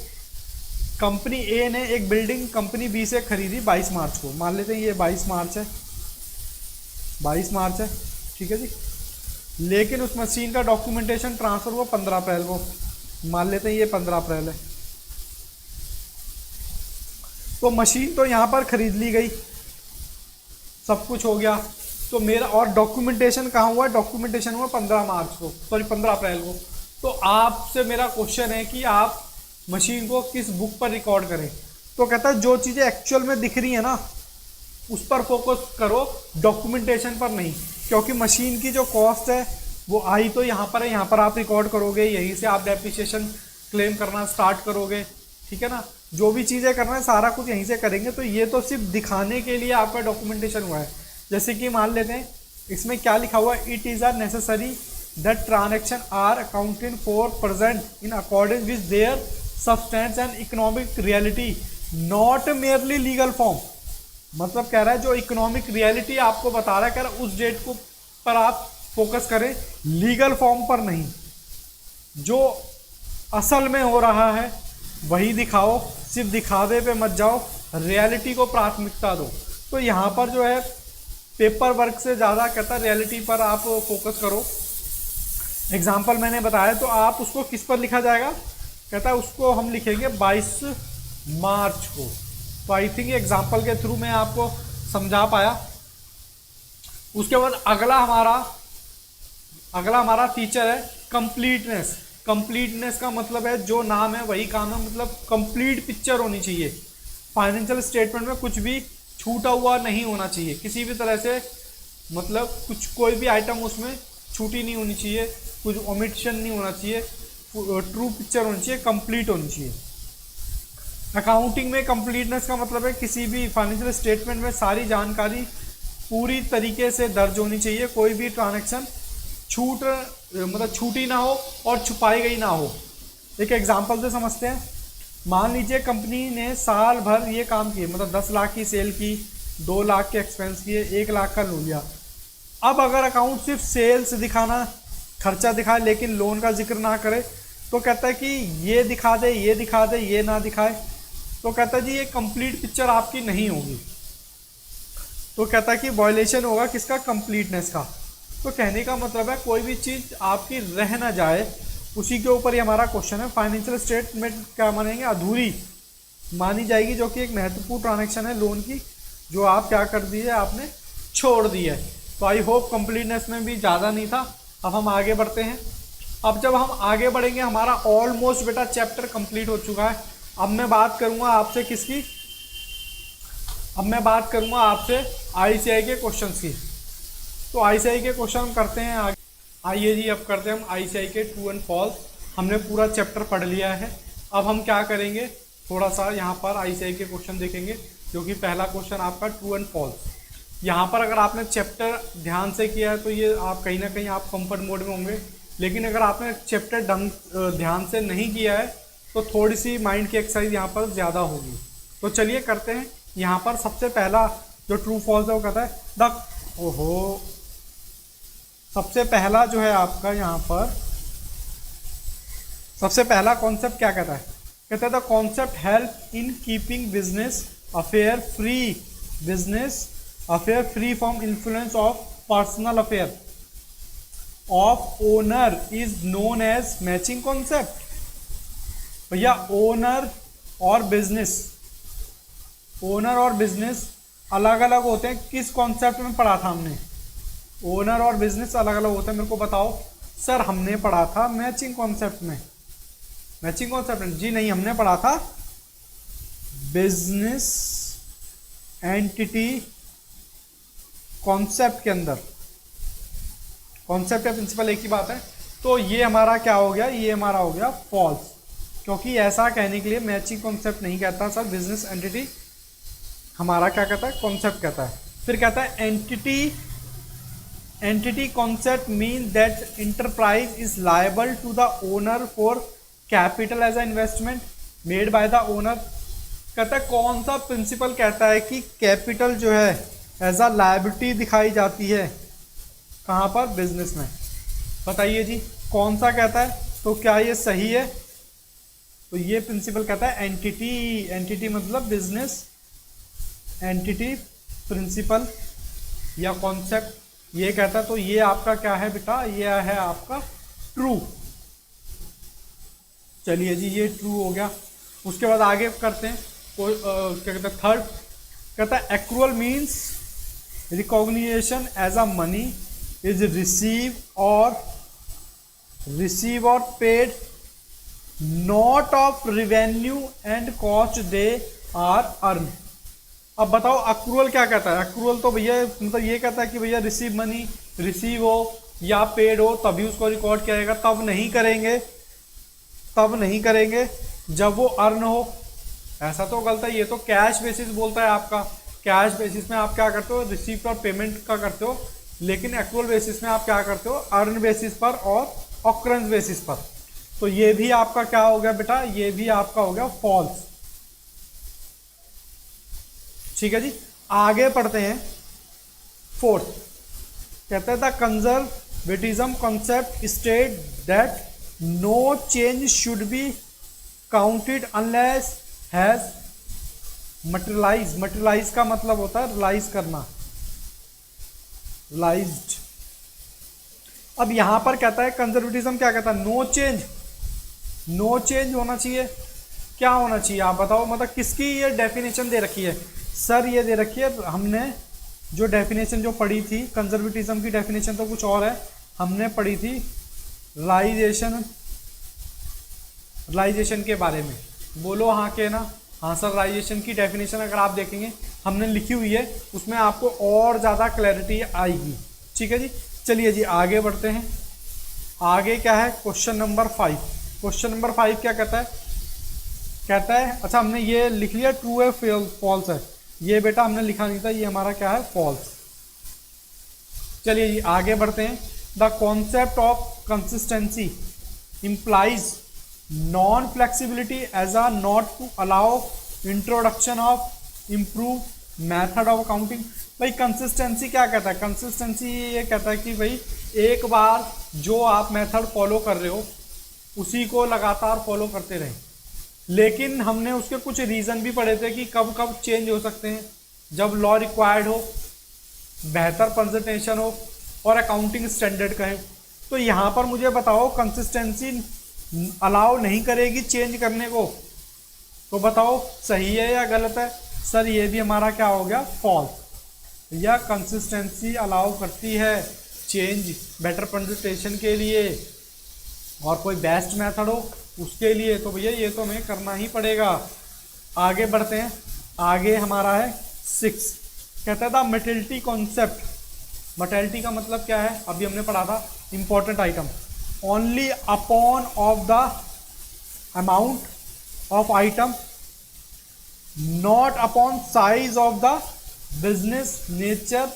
Speaker 1: कंपनी ए ने एक बिल्डिंग कंपनी बी से खरीदी 22 मार्च को। मान लेते हैं ये 22 मार्च है, 22 मार्च है, ठीक है जी। लेकिन उस मशीन का डॉक्यूमेंटेशन ट्रांसफर हुआ 15 अप्रैल को। मान लेते हैं ये 15 अप्रैल है। तो मशीन तो यहाँ पर खरीद ली गई, सब कुछ हो गया, तो मेरा और डॉक्यूमेंटेशन कहाँ हुआ, डॉक्यूमेंटेशन हुआ 15 मार्च को, सॉरी 15 अप्रैल को। तो आपसे मेरा क्वेश्चन है कि आप मशीन को किस बुक पर रिकॉर्ड करें। तो कहता है जो चीज़ें एक्चुअल में दिख रही है ना उस पर फोकस करो, डॉक्यूमेंटेशन पर नहीं। क्योंकि मशीन की जो कॉस्ट है वो आई तो यहाँ पर है, यहाँ पर आप रिकॉर्ड करोगे, यहीं से आप डेप्रिसिएशन क्लेम करना स्टार्ट करोगे, ठीक है ना। जो भी चीज़ें करना है सारा कुछ यहीं से करेंगे। तो ये तो सिर्फ दिखाने के लिए आपका डॉक्यूमेंटेशन हुआ है। जैसे कि मान लेते हैं इसमें क्या लिखा हुआ है, it is are necessary that transaction are accounted for present in accordance with their substance and economic reality not merely legal form. मतलब कह रहा है जो इकोनॉमिक रियलिटी आपको बता रहा है, कह रहा है उस डेट को पर आप फोकस करें, लीगल फॉर्म पर नहीं। जो असल में हो रहा है वही दिखाओ, सिर्फ दिखावे पे मत जाओ, रियलिटी को प्राथमिकता दो। तो यहाँ पर जो है पेपर वर्क से ज़्यादा कहता है रियलिटी पर आप फोकस करो। एग्जाम्पल मैंने बताया, तो आप उसको किस पर लिखा जाएगा, कहता है उसको हम लिखेंगे 22 मार्च को। तो आई थिंक एग्जाम्पल के थ्रू मैं आपको समझा पाया। उसके बाद अगला हमारा फीचर है कंप्लीटनेस। कंप्लीटनेस का मतलब है जो नाम है वही काम है, मतलब कंप्लीट पिक्चर होनी चाहिए। फाइनेंशियल स्टेटमेंट में कुछ भी छूटा हुआ नहीं होना चाहिए किसी भी तरह से, मतलब कुछ कोई भी आइटम उसमें छूटी नहीं होनी चाहिए, कुछ ओमिशन नहीं होना चाहिए, ट्रू पिक्चर होनी चाहिए, कंप्लीट होनी चाहिए। अकाउंटिंग में कंप्लीटनेस का मतलब है किसी भी फाइनेंशियल स्टेटमेंट में सारी जानकारी पूरी तरीके से दर्ज होनी चाहिए, कोई भी ट्रांजैक्शन छूटी ना हो और छुपाई गई ना हो। एक एग्जांपल से समझते हैं। मान लीजिए कंपनी ने साल भर ये काम किए, मतलब 10 लाख की सेल की, 2 लाख के एक्सपेंस किए, 1 लाख का लोन लिया। अब अगर अकाउंट सिर्फ सेल्स दिखाना, खर्चा दिखाए लेकिन लोन का जिक्र ना करे, तो कहता है कि ये दिखा दे, ये दिखा दे, ये ना दिखाए, तो कहता है जी ये कंप्लीट पिक्चर आपकी नहीं होगी। तो कहता है कि वायलेशन होगा किसका, कंप्लीटनेस का। तो कहने का मतलब है कोई भी चीज़ आपकी रह ना जाए, उसी के ऊपर ही हमारा क्वेश्चन है। फाइनेंशियल स्टेटमेंट क्या मानेंगे, अधूरी मानी जाएगी, जो कि एक महत्वपूर्ण ट्रांजैक्शन है लोन की, जो आप क्या कर दी है, आपने छोड़ दी है। तो आई होप कंप्लीटनेस में भी ज़्यादा नहीं था। अब हम आगे बढ़ते हैं। अब जब हम आगे बढ़ेंगे, हमारा ऑलमोस्ट बेटा चैप्टर कंप्लीट हो चुका है। अब मैं बात करूंगा आपसे किसकी, अब मैं बात करूंगा आपसे आईसीआई के क्वेश्चंस की। तो आईसीआई के क्वेश्चन हम करते हैं आगे। आइए जी, अब करते हैं हम आईसीआई के ट्रू एंड फॉल्स। हमने पूरा चैप्टर पढ़ लिया है। अब हम क्या करेंगे, थोड़ा सा यहाँ पर आईसीआई के क्वेश्चन देखेंगे, जो कि पहला क्वेश्चन आपका ट्रू एंड फॉल्स। यहाँ पर अगर आपने चैप्टर ध्यान से किया है तो ये आप कहीं ना कहीं आप कंफर्ट मोड में होंगे, लेकिन अगर आपने चैप्टर ध्यान से नहीं किया है तो थोड़ी सी माइंड की एक्सरसाइज यहाँ पर ज़्यादा होगी। तो चलिए करते हैं। यहाँ पर सबसे पहला जो ट्रू फॉल्स है वो कहता है सबसे पहला जो है आपका यहाँ पर सबसे पहला कॉन्सेप्ट क्या कहता है, कहता है the concept help in keeping business affair free from influence of personal affair of owner is known as matching concept. भैया ओनर और बिजनेस अलग अलग होते हैं। किस कॉन्सेप्ट में पढ़ा था हमने, ओनर और बिजनेस अलग अलग होते हैं, मेरे को बताओ। सर हमने पढ़ा था मैचिंग कॉन्सेप्ट में। मैचिंग कॉन्सेप्ट में जी नहीं, हमने पढ़ा था बिजनेस एंटिटी कॉन्सेप्ट के अंदर। कॉन्सेप्ट या प्रिंसिपल एक ही बात है। तो ये हमारा क्या हो गया, ये हमारा हो गया फॉल्स, क्योंकि ऐसा कहने के लिए मैचिंग कॉन्सेप्ट नहीं कहता सर, बिजनेस एंटिटी हमारा क्या कहता है, कॉन्सेप्ट कहता है। फिर कहता है entity concept mean that enterprise is liable to the owner for capital as a investment made by the owner. कहता है कौन सा प्रिंसिपल कहता है कि कैपिटल जो है एज अ लायबिलिटी दिखाई जाती है, कहाँ पर, बिजनेस में। बताइए जी कौन सा कहता है, तो क्या ये सही है। तो ये प्रिंसिपल कहता है एंटिटी मतलब बिजनेस एंटिटी प्रिंसिपल या कॉन्सेप्ट ये कहता है। तो ये आपका क्या है बेटा, ये है आपका ट्रू। चलिए जी ये ट्रू हो गया। उसके बाद आगे करते हैं क्या कहता है, थर्ड कहता है accrual means recognition as a money is receive और paid not of revenue and cost they are earn. अब बताओ अक्रूअल क्या कहता है। अक्रूअल तो भैया मतलब ये कहता है कि भैया रिसीव मनी, रिसीव हो या पेड हो तभी उसको रिकॉर्ड किया जाएगा, तब नहीं करेंगे जब वो अर्न हो। ऐसा तो गलत है, ये तो कैश बेसिस बोलता है आपका। कैश बेसिस में आप क्या करते हो, रिसीप्ट और पेमेंट का करते हो, लेकिन एक्चुअल बेसिस में आप क्या करते हो, अर्न बेसिस पर और ऑकरेंस बेसिस पर। तो ये भी आपका क्या हो गया बेटा, ये भी आपका हो गया फॉल्स। ठीक है जी, आगे पढ़ते हैं। फोर्थ कहता है the conservatism concept state that no change should be counted unless has materialise. Materialise का मतलब होता है रियलाइज करना, रियलाइज्ड। अब यहां पर कहता है कंजर्वेटिज्म क्या कहता है, नो चेंज होना चाहिए। क्या होना चाहिए आप बताओ, मतलब किसकी ये डेफिनेशन दे रखी है सर? ये दे रखी है, हमने जो डेफिनेशन जो पढ़ी थी कंजर्वेटिज्म की डेफिनेशन तो कुछ और है, हमने पढ़ी थी राइजेशन के बारे में। बोलो हाँ के ना? हाँ सर, राइजेशन की डेफिनेशन अगर आप देखेंगे हमने लिखी हुई है, उसमें आपको और ज़्यादा क्लैरिटी आएगी। ठीक है जी, चलिए जी आगे बढ़ते हैं। आगे क्या है? Question number 5। क्वेश्चन नंबर 5 क्या कहता है? कहता है, अच्छा हमने ये लिख लिया ट्रू है फॉल्स है, ये बेटा हमने लिखा नहीं था, ये हमारा क्या है? फॉल्स। चलिए जी आगे बढ़ते हैं। The concept of consistency implies non flexibility as a not to allow introduction of improved method of accounting। भाई कंसिस्टेंसी क्या कहता है? कंसिस्टेंसी ये कहता है कि भाई एक बार जो आप मेथड फॉलो कर रहे हो उसी को लगातार फॉलो करते रहें, लेकिन हमने उसके कुछ रीज़न भी पढ़े थे कि कब कब चेंज हो सकते हैं, जब लॉ रिक्वायर्ड हो, बेहतर प्रेजेंटेशन हो और अकाउंटिंग स्टैंडर्ड का है। तो यहाँ पर मुझे बताओ कंसिस्टेंसी अलाउ नहीं करेगी चेंज करने को, तो बताओ सही है या गलत है? सर ये भी हमारा क्या हो गया? फॉल्स। या कंसिस्टेंसी अलाउ करती है चेंज बेटर प्रेजेंटेशन के लिए और कोई बेस्ट मेथड हो उसके लिए, तो भैया ये तो हमें करना ही पड़ेगा। आगे बढ़ते हैं। आगे हमारा है 6, कहता था मेटेलिटी कॉन्सेप्ट। मेटेलिटी का मतलब क्या है? अभी हमने पढ़ा था, important item. Only upon of the amount of item, not upon size of the business, nature,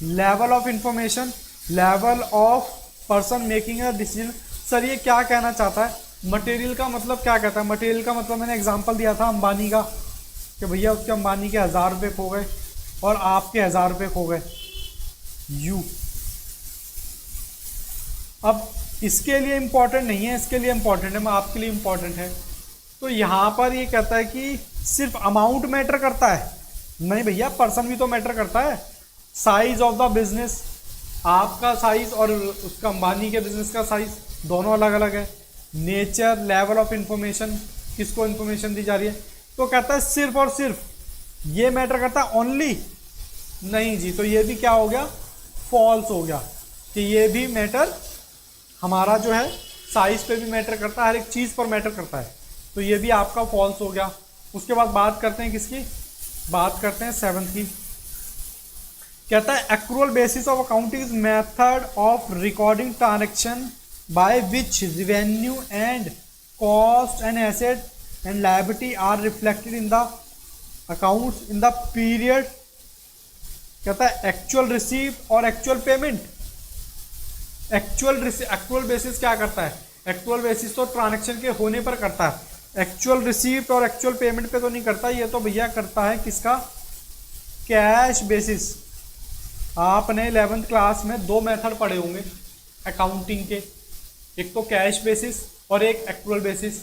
Speaker 1: level of information, level of person making a decision. Sir ये क्या कहना चाहता है? मटेरियल का मतलब क्या कहता है? मटेरियल का मतलब मैंने एग्जांपल दिया था अंबानी का, कि भैया उसके अंबानी के 1000 रुपये खो गए और आपके 1000 रुपये खो गए यू। अब इसके लिए इंपॉर्टेंट नहीं है, इसके लिए इंपॉर्टेंट है, मैं आपके लिए इंपॉर्टेंट है। तो यहाँ पर ये कहता है कि सिर्फ अमाउंट मैटर करता है? नहीं भैया, पर्सन भी तो मैटर करता है। साइज ऑफ द बिजनेस, आपका साइज और उसका अंबानी के बिजनेस का साइज दोनों अलग अलग है। नेचर, लेवल ऑफ इंफॉर्मेशन, किसको इंफॉर्मेशन दी जा रही है। तो कहता है सिर्फ और सिर्फ ये मैटर करता है ओनली? नहीं जी, तो ये भी क्या हो गया? फॉल्स हो गया, कि ये भी मैटर हमारा जो है साइज पे भी मैटर करता है, हर एक चीज़ पर मैटर करता है, तो ये भी आपका फॉल्स हो गया। उसके बाद बात करते हैं किसकी? बात करते हैं 7th की। कहता है accrual basis of accounting is method of recording transaction by which revenue and cost and asset and liability are reflected in the accounts in the period. कहता है एक्चुअल रिसीव और एक्चुअल पेमेंट। एक्चुअल बेसिस क्या करता है? Actual basis तो transaction के होने पर करता है, एक्चुअल रिसीप्ट और एक्चुअल पेमेंट पे तो नहीं करता। ये तो भैया करता है किसका? Cash basis. आपने 11th क्लास में 2 मेथड पढ़े होंगे अकाउंटिंग के, एक तो कैश बेसिस और एक एक्चुअल बेसिस।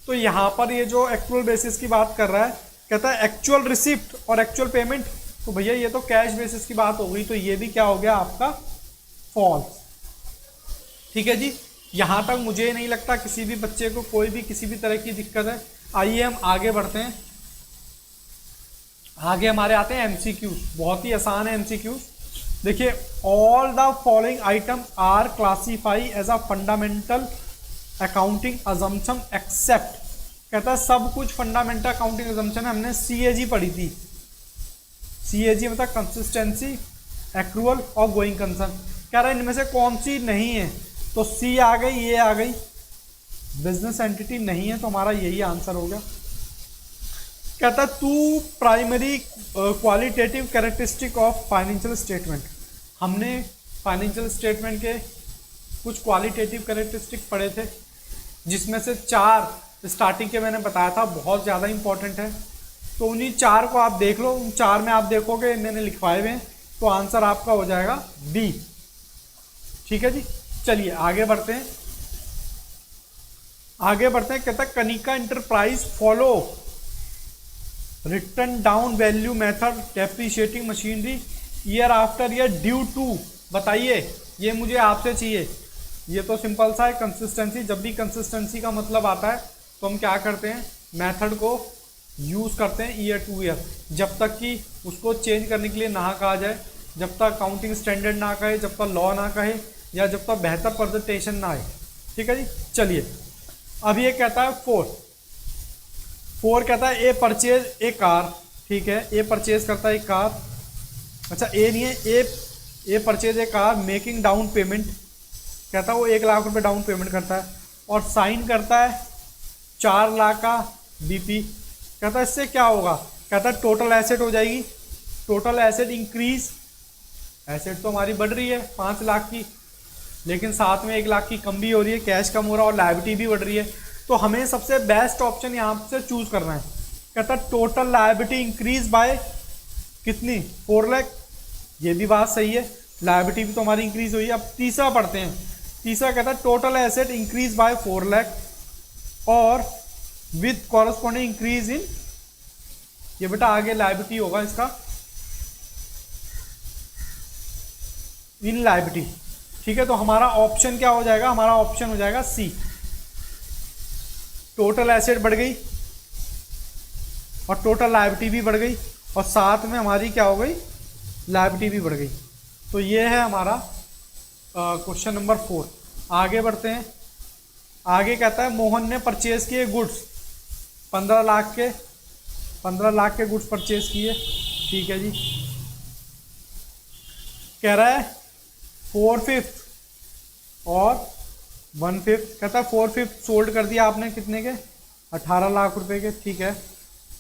Speaker 1: तो यहाँ पर ये जो एक्चुअल बेसिस की बात कर रहा है, कहता है एक्चुअल रिसीप्ट और एक्चुअल पेमेंट, तो भैया ये तो कैश बेसिस की बात हो गई, तो ये भी क्या हो गया आपका? फॉल्स। ठीक है जी, यहाँ तक मुझे नहीं लगता किसी भी बच्चे को कोई भी किसी भी तरह की दिक्कत है। आइए हम आगे बढ़ते हैं। आगे हमारे आते हैं एमसीक्यूज, बहुत ही आसान है एमसीक्यूज। देखिए, all the following items are classify as a fundamental accounting assumption except. कहता है सब कुछ फंडामेंटल अकाउंटिंग अजम्पशन है, हमने सीएजी पढ़ी थी। सीएजी मतलब कंसिस्टेंसी, एक्रूअल और गोइंग कंसर्न। कह रहा है इनमें से कौन सी नहीं है, तो सी आ गई, ये आ गई, बिजनेस एंटिटी नहीं है, तो हमारा यही आंसर हो गया। कहता है 2 primary qualitative characteristic of financial statement. हमने फाइनेंशियल स्टेटमेंट के कुछ क्वालिटेटिव कैरेक्टरिस्टिक पढ़े थे, जिसमें से 4 स्टार्टिंग के मैंने बताया था बहुत ज़्यादा इंपॉर्टेंट है। तो उन्हीं 4 को आप देख लो, उन 4 में आप देखोगे मैंने लिखवाए हुए हैं, तो आंसर आपका हो जाएगा बी। ठीक है जी, चलिए आगे बढ़ते हैं। आगे बढ़ते हैं। कहता है Kanika enterprise follow written down value method depreciating machinery year after year due to. बताइए, ये मुझे आपसे चाहिए। ये तो सिंपल सा है, कंसिस्टेंसी। जब भी कंसिस्टेंसी का मतलब आता है तो हम क्या करते हैं? मेथड को यूज़ करते हैं ईयर टू ईयर, जब तक कि उसको चेंज करने के लिए ना कहा जाए, जब तक अकाउंटिंग स्टैंडर्ड ना कहे, जब तक लॉ ना कहे, या जब तक बेहतर प्रेजेंटेशन ना आए। ठीक है जी, चलिए अब ये कहता है फोर कहता है ए परचेज ए कार। ठीक है, ए परचेज करता है एक कार। अच्छा, ए नहीं है, A purchase a car making down payment, कहता है वो 1 लाख रुपए डाउन पेमेंट करता है और साइन करता है 4 लाख का बीपी। कहता है इससे क्या होगा, कहता है टोटल एसेट हो जाएगी, टोटल एसेट इंक्रीज, एसेट तो हमारी बढ़ रही है 5 लाख की, लेकिन साथ में 1 लाख की कम भी हो रही है, कैश कम हो रहा है और लायबिलिटी भी बढ़ रही है। तो हमें सबसे बेस्ट ऑप्शन यहाँ से चूज करना है। कहता है टोटल लायबिलिटी इंक्रीज बाय कितनी, 4 लाख। ये भी बात सही है, लायबिलिटी भी तो हमारी इंक्रीज हुई है। अब तीसरा पढ़ते हैं। तीसरा कहता है total asset increase by 4 lakh और विद कॉरस्पॉन्डिंग इंक्रीज इन, ये बेटा आगे लायबिलिटी होगा इसका, इन लायबिलिटी। ठीक है, तो हमारा ऑप्शन क्या हो जाएगा, हमारा ऑप्शन हो जाएगा सी, टोटल एसेट बढ़ गई और टोटल लायबिलिटी भी बढ़ गई और साथ में हमारी क्या हो गई, लायबिलिटी भी बढ़ गई। तो ये है हमारा क्वेश्चन नंबर 4। आगे बढ़ते हैं। आगे कहता है मोहन ने परचेज किए गुड्स 15 लाख के गुड्स परचेज किए। ठीक है जी, कह रहा है 4/5 और 1/5, कहता है 4/5 सोल्ड कर दिया आपने कितने के, 18 लाख रुपए के। ठीक है,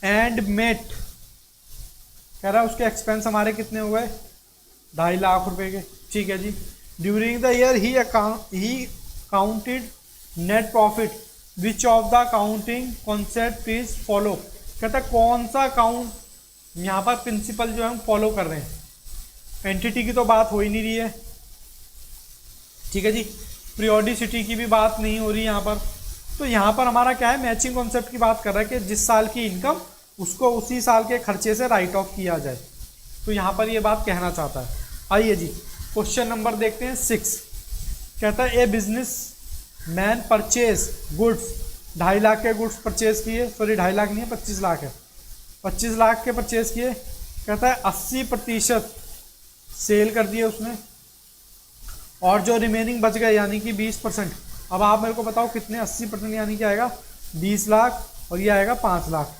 Speaker 1: एंड मेट, कह रहा है उसके एक्सपेंस हमारे कितने हुए, 2.5 लाख रुपए के। ठीक है जी, during the year he counted net profit which of the accounting concept is follow, कहता है कौन सा अकाउंट यहाँ पर प्रिंसिपल जो है हम फॉलो कर रहे हैं। एंटिटी की तो बात हो ही नहीं रही है। ठीक है जी, पीरियोडिसिटी की भी बात नहीं हो रही यहाँ पर। तो यहाँ पर हमारा क्या है, मैचिंग कॉन्सेप्ट की बात कर रहा है कि जिस साल की इनकम उसको उसी साल के खर्चे से राइट ऑफ किया जाए। तो यहाँ पर ये बात कहना चाहता है। आइए जी, क्वेश्चन नंबर देखते हैं 6। कहता है a businessman purchase goods, 2.5 lakh के गुड्स परचेज किए, सॉरी 2.5 लाख नहीं है 25 लाख है, 25 लाख के परचेज किए। कहता है 80% सेल कर दिए उसने और जो रिमेनिंग बच गए यानी कि 20%। अब आप मेरे को बताओ कितने, 80% यानी कि आएगा 20 लाख और ये आएगा 5 लाख।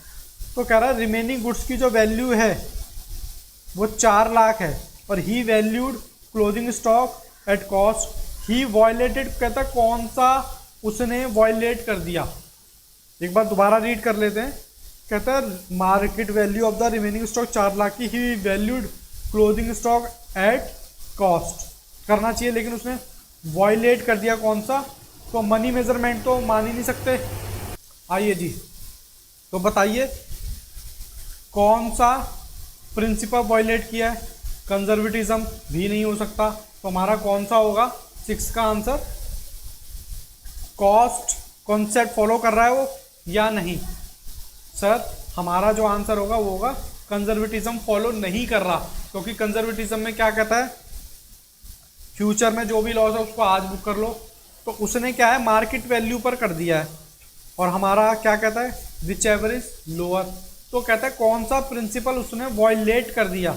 Speaker 1: तो कह रहा है रिमेनिंग गुड्स की जो वैल्यू है वो 4 लाख है और he valued closing stock at cost, he violated, कहता है कौन सा उसने वायलेट कर दिया। एक बार दोबारा रीड कर लेते हैं। कहता है market value of the remaining stock 4 lakh की, he valued closing stock at cost करना चाहिए, लेकिन उसने वायलेट कर दिया कौन सा, तो मनी मेजरमेंट तो मान ही नहीं सकते। आइए जी, तो बताइए कौन सा प्रिंसिपल वायलेट किया है, कंजर्वेटिज्म भी नहीं हो सकता। तो हमारा कौन सा होगा 6 का आंसर, कॉस्ट कॉन्सेप्ट फॉलो कर रहा है वो या नहीं। सर हमारा जो आंसर होगा वो होगा कंजर्वेटिज्म फॉलो नहीं कर रहा, क्योंकि कंजर्वेटिज्म में क्या कहता है, फ्यूचर में जो भी लॉस है उसको आज बुक कर लो। तो उसने क्या है मार्केट वैल्यू पर कर दिया है और हमारा क्या कहता है विच एवर इज लोअर। तो कहता है कौन सा प्रिंसिपल उसने वायलेट कर दिया,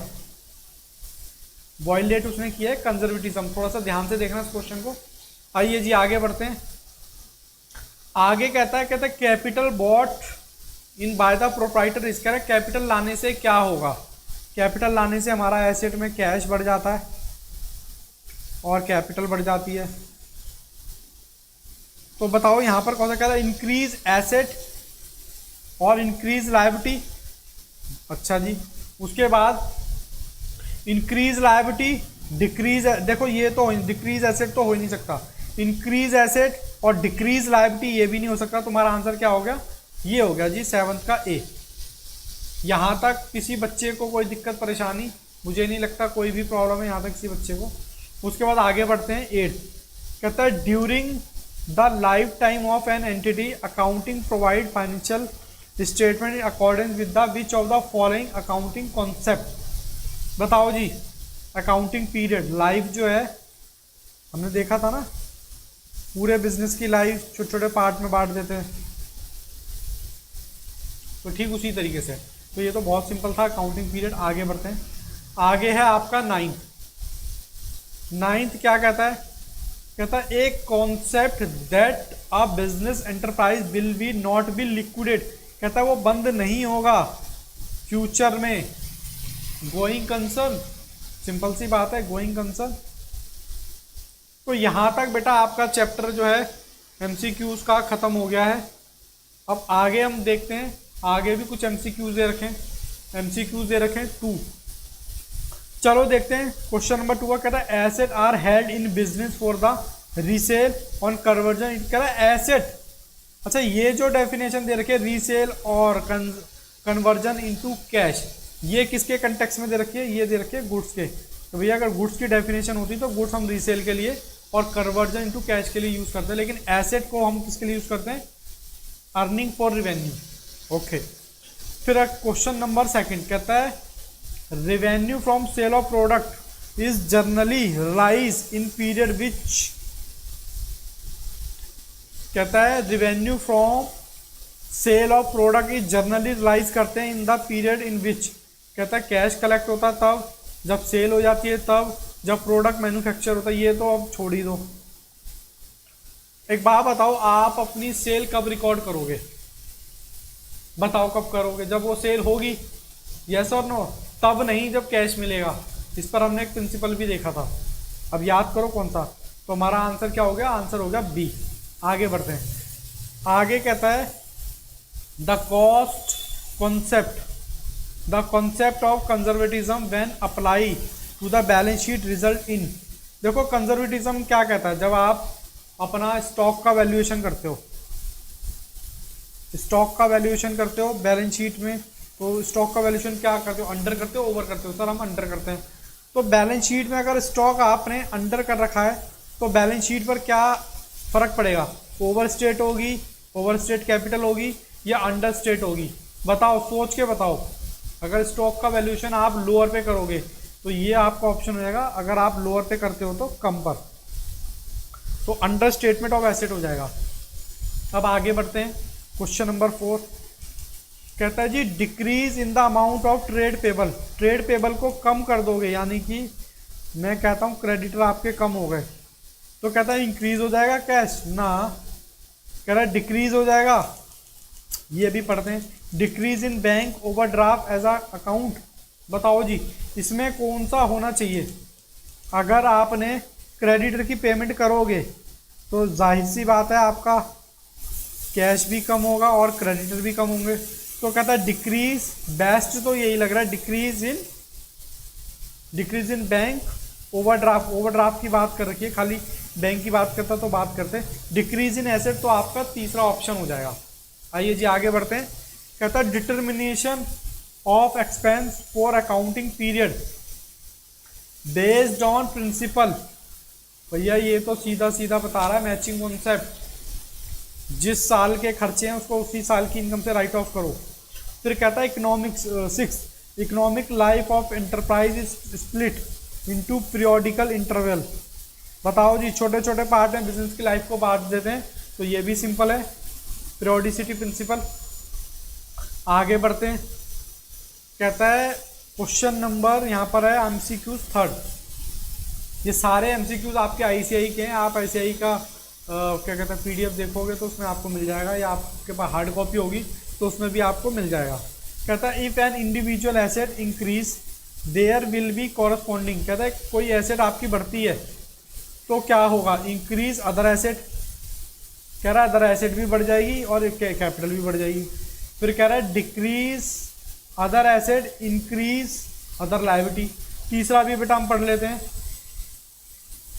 Speaker 1: वायलेट उसने किया है कंजर्वेटिज्म। थोड़ा सा ध्यान से देखना इस क्वेश्चन को। आइए जी आगे बढ़ते हैं। आगे कहता है capital bought in by the proprietor is, कह रहा है कैपिटल लाने से क्या होगा, कैपिटल लाने से हमारा एसेट में कैश बढ़ जाता है और कैपिटल बढ़ जाती है। तो बताओ यहां पर कौन सा कह रहा है, इंक्रीज एसेट और इंक्रीज लायबिलिटी। अच्छा जी, उसके बाद इंक्रीज लायबिलिटी डिक्रीज, देखो ये तो डिक्रीज एसेट तो हो ही नहीं सकता, इंक्रीज एसेट और डिक्रीज लायबिलिटी ये भी नहीं हो सकता। तुम्हारा आंसर क्या हो गया, ये हो गया जी 7th का ए। यहाँ तक किसी बच्चे को कोई दिक्कत परेशानी, मुझे नहीं लगता कोई भी प्रॉब्लम है यहाँ तक किसी बच्चे को। उसके बाद आगे बढ़ते हैं 8। कहता है during the life time of an entity accounting provide financial statement in accordance with the which of the following accounting concept. बताओ जी, अकाउंटिंग पीरियड, लाइफ जो है हमने देखा था ना, पूरे बिजनेस की लाइफ छोटे छोटे पार्ट में बांट देते हैं। तो ठीक उसी तरीके से। तो ये तो बहुत सिंपल था अकाउंटिंग पीरियड। आगे बढ़ते हैं। आगे है आपका नाइन्थ क्या कहता है? कहता है एक concept that a business enterprise will be not be liquidate. कहता है वो बंद नहीं होगा फ्यूचर में। गोइंग कंसर्न, सिंपल सी बात है, गोइंग कंसर्न। तो यहां तक बेटा आपका चैप्टर जो है एमसीक्यूज का खत्म हो गया है। अब आगे हम देखते हैं, आगे भी कुछ एमसीक्यूज दे रखे हैं, एमसीक्यूज दे रखे हैं 2। चलो देखते हैं क्वेश्चन नंबर 2 का। कहता है asset are held in business for the resale on conversion. कह रहा है एसेट, अच्छा ये जो डेफिनेशन दे रखी है रीसेल और कन्वर्जन इनटू कैश, ये किसके कंटेक्स्ट में दे रखी है? ये दे रखी है गुड्स के। तो भैया अगर गुड्स की डेफिनेशन होती तो गुड्स हम रीसेल के लिए और कन्वर्जन इनटू कैश के लिए यूज करते हैं, लेकिन एसेट को हम किसके लिए यूज करते हैं? Earning for revenue. ओके, फिर क्वेश्चन नंबर 2 कहता है revenue from sale of product is generally rise in period which. कहता है revenue from sale of product is generally rise करते हैं इन द पीरियड इन विच। कहता है कैश कलेक्ट होता है तब, जब सेल हो जाती है तब, जब प्रोडक्ट मैन्युफैक्चर होता है। ये तो अब छोड़ ही दो। एक बात बताओ, आप अपनी सेल कब रिकॉर्ड करोगे? बताओ कब करोगे? जब वो सेल होगी, यस और नो? तब नहीं जब कैश मिलेगा। इस पर हमने एक प्रिंसिपल भी देखा था, अब याद करो कौन सा। तो हमारा आंसर क्या हो गया? आंसर हो गया बी। आगे बढ़ते हैं। आगे कहता है the cost concept, the concept of conservatism when apply to the balance sheet result in. देखो कंजर्वेटिज्म क्या कहता है? जब आप अपना स्टॉक का वैल्यूएशन करते हो, स्टॉक का वैल्यूएशन करते हो बैलेंस शीट में, तो स्टॉक का वैल्यूएशन क्या करते हो? अंडर करते हो, ओवर करते हो? सर हम अंडर करते हैं। तो बैलेंस शीट में अगर स्टॉक आपने अंडर कर रखा है तो बैलेंस शीट पर क्या फर्क पड़ेगा? ओवर स्टेट होगी, ओवर स्टेट कैपिटल होगी या अंडर स्टेट होगी? बताओ, सोच के बताओ। अगर स्टॉक का वैल्यूएशन आप लोअर पे करोगे तो ये आपका ऑप्शन हो जाएगा, अगर आप लोअर पे करते हो तो कम पर, तो अंडर स्टेटमेंट ऑफ एसेट हो जाएगा। अब आगे बढ़ते हैं। क्वेश्चन नंबर 4 कहता है जी decrease in the amount of trade payable. Trade payable को कम कर दोगे, यानी कि मैं कहता हूँ क्रेडिटर आपके कम हो गए, तो कहता है इंक्रीज हो जाएगा कैश ना, कह रहा है डिक्रीज हो जाएगा। ये भी पढ़ते हैं। Decrease in bank overdraft as a account. बताओ जी इसमें कौन सा होना चाहिए? अगर आपने क्रेडिटर की पेमेंट करोगे तो जाहिर सी बात है आपका कैश भी कम होगा और क्रेडिटर भी कम होंगे। तो कहता है डिक्रीज, बेस्ट तो यही लग रहा है, decrease in bank overdraft. Overdraft की बात कर रखी है, खाली बैंक की बात करता तो बात करते। डिक्रीज इन एसेट तो आपका तीसरा ऑप्शन हो जाएगा। आइए जी आगे बढ़ते हैं। कहता है determination of expense for accounting period based on principle. भैया ये तो सीधा सीधा बता रहा है मैचिंग कॉन्सेप्ट। जिस साल के खर्चे हैं उसको उसी साल की इनकम से राइट ऑफ करो। फिर कहता है economics 6 economic life of enterprise is split into periodical interval. बताओ जी छोटे छोटे पार्ट में बिजनेस की लाइफ को बांट देते हैं, तो ये भी सिंपल है, पीरियोडिसिटी प्रिंसिपल। आगे बढ़ते हैं। कहता है क्वेश्चन नंबर यहाँ पर है एमसीक्यूज 3। ये सारे एमसीक्यूज आपके आईसीआई के हैं। आप आईसीआई का क्या कहते हैं पीडीएफ देखोगे तो उसमें आपको मिल जाएगा, या आपके पास हार्ड कॉपी होगी तो उसमें भी आपको मिल जाएगा। कहता है if an individual asset increase their will be corresponding. कहता है कोई एसेट आपकी बढ़ती है तो क्या होगा? Increase other asset. कह रहा है अदर एसेट भी बढ़ जाएगी और कैपिटल भी बढ़ जाएगी। फिर कह रहा है decrease other asset increase other liability. तीसरा भी बेटा हम पढ़ लेते हैं।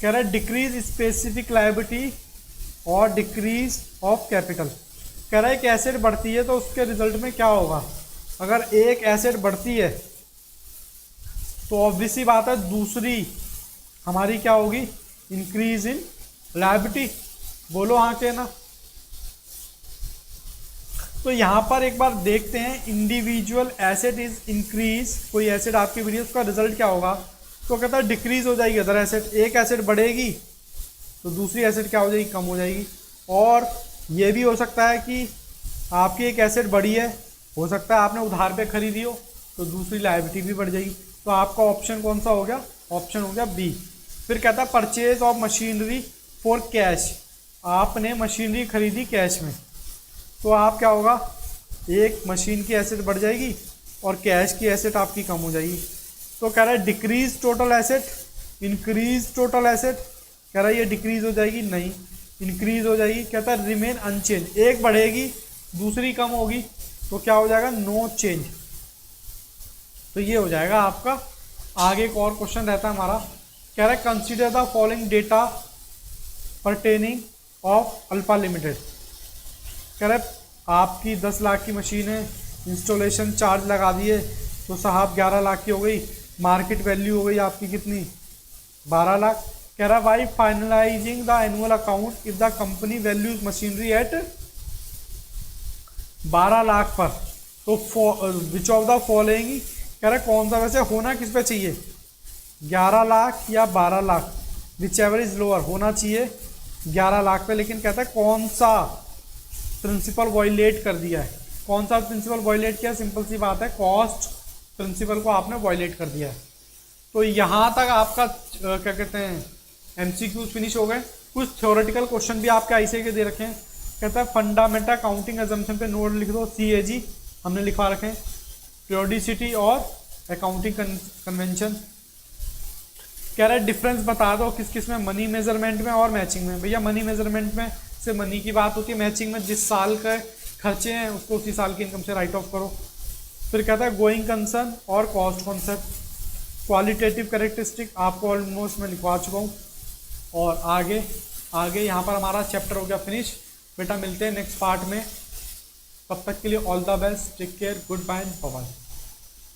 Speaker 1: कह रहा है डिक्रीज स्पेसिफिक लायबिलिटी और डिक्रीज ऑफ कैपिटल। कह रहा है कि एसेट बढ़ती है तो उसके रिजल्ट में क्या होगा? अगर एक एसेट बढ़ती है तो ऑब्वियसली बात है दूसरी हमारी क्या होगी? Increase in liability. बोलो हाँ के ना। तो यहां पर एक बार देखते हैं, इंडिविजुअल एसेट इज इंक्रीज, कोई एसेट आपकी वीडियो, उसका रिजल्ट क्या होगा? तो कहता है डिक्रीज हो जाएगी अदर एसेट। एक एसेट बढ़ेगी तो दूसरी एसेट क्या हो जाएगी? कम हो जाएगी। और ये भी हो सकता है कि आपकी एक एसेट बढ़ी है हो सकता है आपने उधार पे खरीदी हो तो दूसरी लायबिलिटी भी बढ़ जाएगी। तो आपका ऑप्शन कौन सा हो गया? ऑप्शन हो गया बी। फिर कहता है purchase of machinery for cash, आपने मशीनरी खरीदी कैश में, तो आप क्या होगा, एक मशीन की एसेट बढ़ जाएगी और कैश की एसेट आपकी कम हो जाएगी। तो कह रहा है decrease total asset, increase total asset, कह रहा है ये डिक्रीज हो जाएगी, नहीं इंक्रीज हो जाएगी। कहता है रिमेन अनचेंज, एक बढ़ेगी दूसरी कम होगी, तो क्या हो जाएगा, नो चेंज। तो ये हो जाएगा आपका। आगे एक और क्वेश्चन रहता है हमारा, कह रहा है consider the following data pertaining of alpha limited. कह रहा है आपकी 10 लाख की मशीन है, इंस्टॉलेशन चार्ज लगा दिए तो साहब 11 लाख की हो गई, मार्केट वैल्यू हो गई आपकी कितनी, 12 लाख। कह रहा है why finalising the annual account if the company values machinery at 12 lakh पर, तो विच ऑफ द फॉलोइंग, कह रहा है कौन सा वैसे होना किस पे चाहिए, 11 लाख या 12 lakh, which ever is lower, होना चाहिए 11 लाख पे, लेकिन कहता है कौन सा प्रिंसिपल वायलेट कर दिया है, कौन सा प्रिंसिपल वायलेट किया, सिंपल सी बात है कॉस्ट प्रिंसिपल को आपने वायलेट कर दिया है। तो यहाँ तक आपका क्या कहते हैं एमसीक्यूज फिनिश हो गए। कुछ थ्योरेटिकल क्वेश्चन भी आपके आईसीए के दे रखे हैं। कहता है फंडामेंटल अकाउंटिंग एजम्पशन पे नोट लिख दो, सीएजी हमने लिखवा रखे हैं, पीरियोडिसिटी और अकाउंटिंग कन्वेंशन। कह रहा है डिफरेंस बता दो किस किस में, मनी मेजरमेंट में और मैचिंग में। भैया मनी मेजरमेंट में से मनी की बात होती है, मैचिंग में जिस साल के खर्चे हैं उसको उसी साल की इनकम से राइट ऑफ करो। फिर कहता है गोइंग कंसर्न और कॉस्ट कॉन्सेप्ट, क्वालिटेटिव कैरेक्टरिस्टिक आपको ऑलमोस्ट मैं लिखवा चुका हूँ। और आगे यहाँ पर हमारा चैप्टर हो गया फिनिश। बेटा मिलते हैं नेक्स्ट पार्ट में, तब तक के लिए all the best, take care, good bye, bye.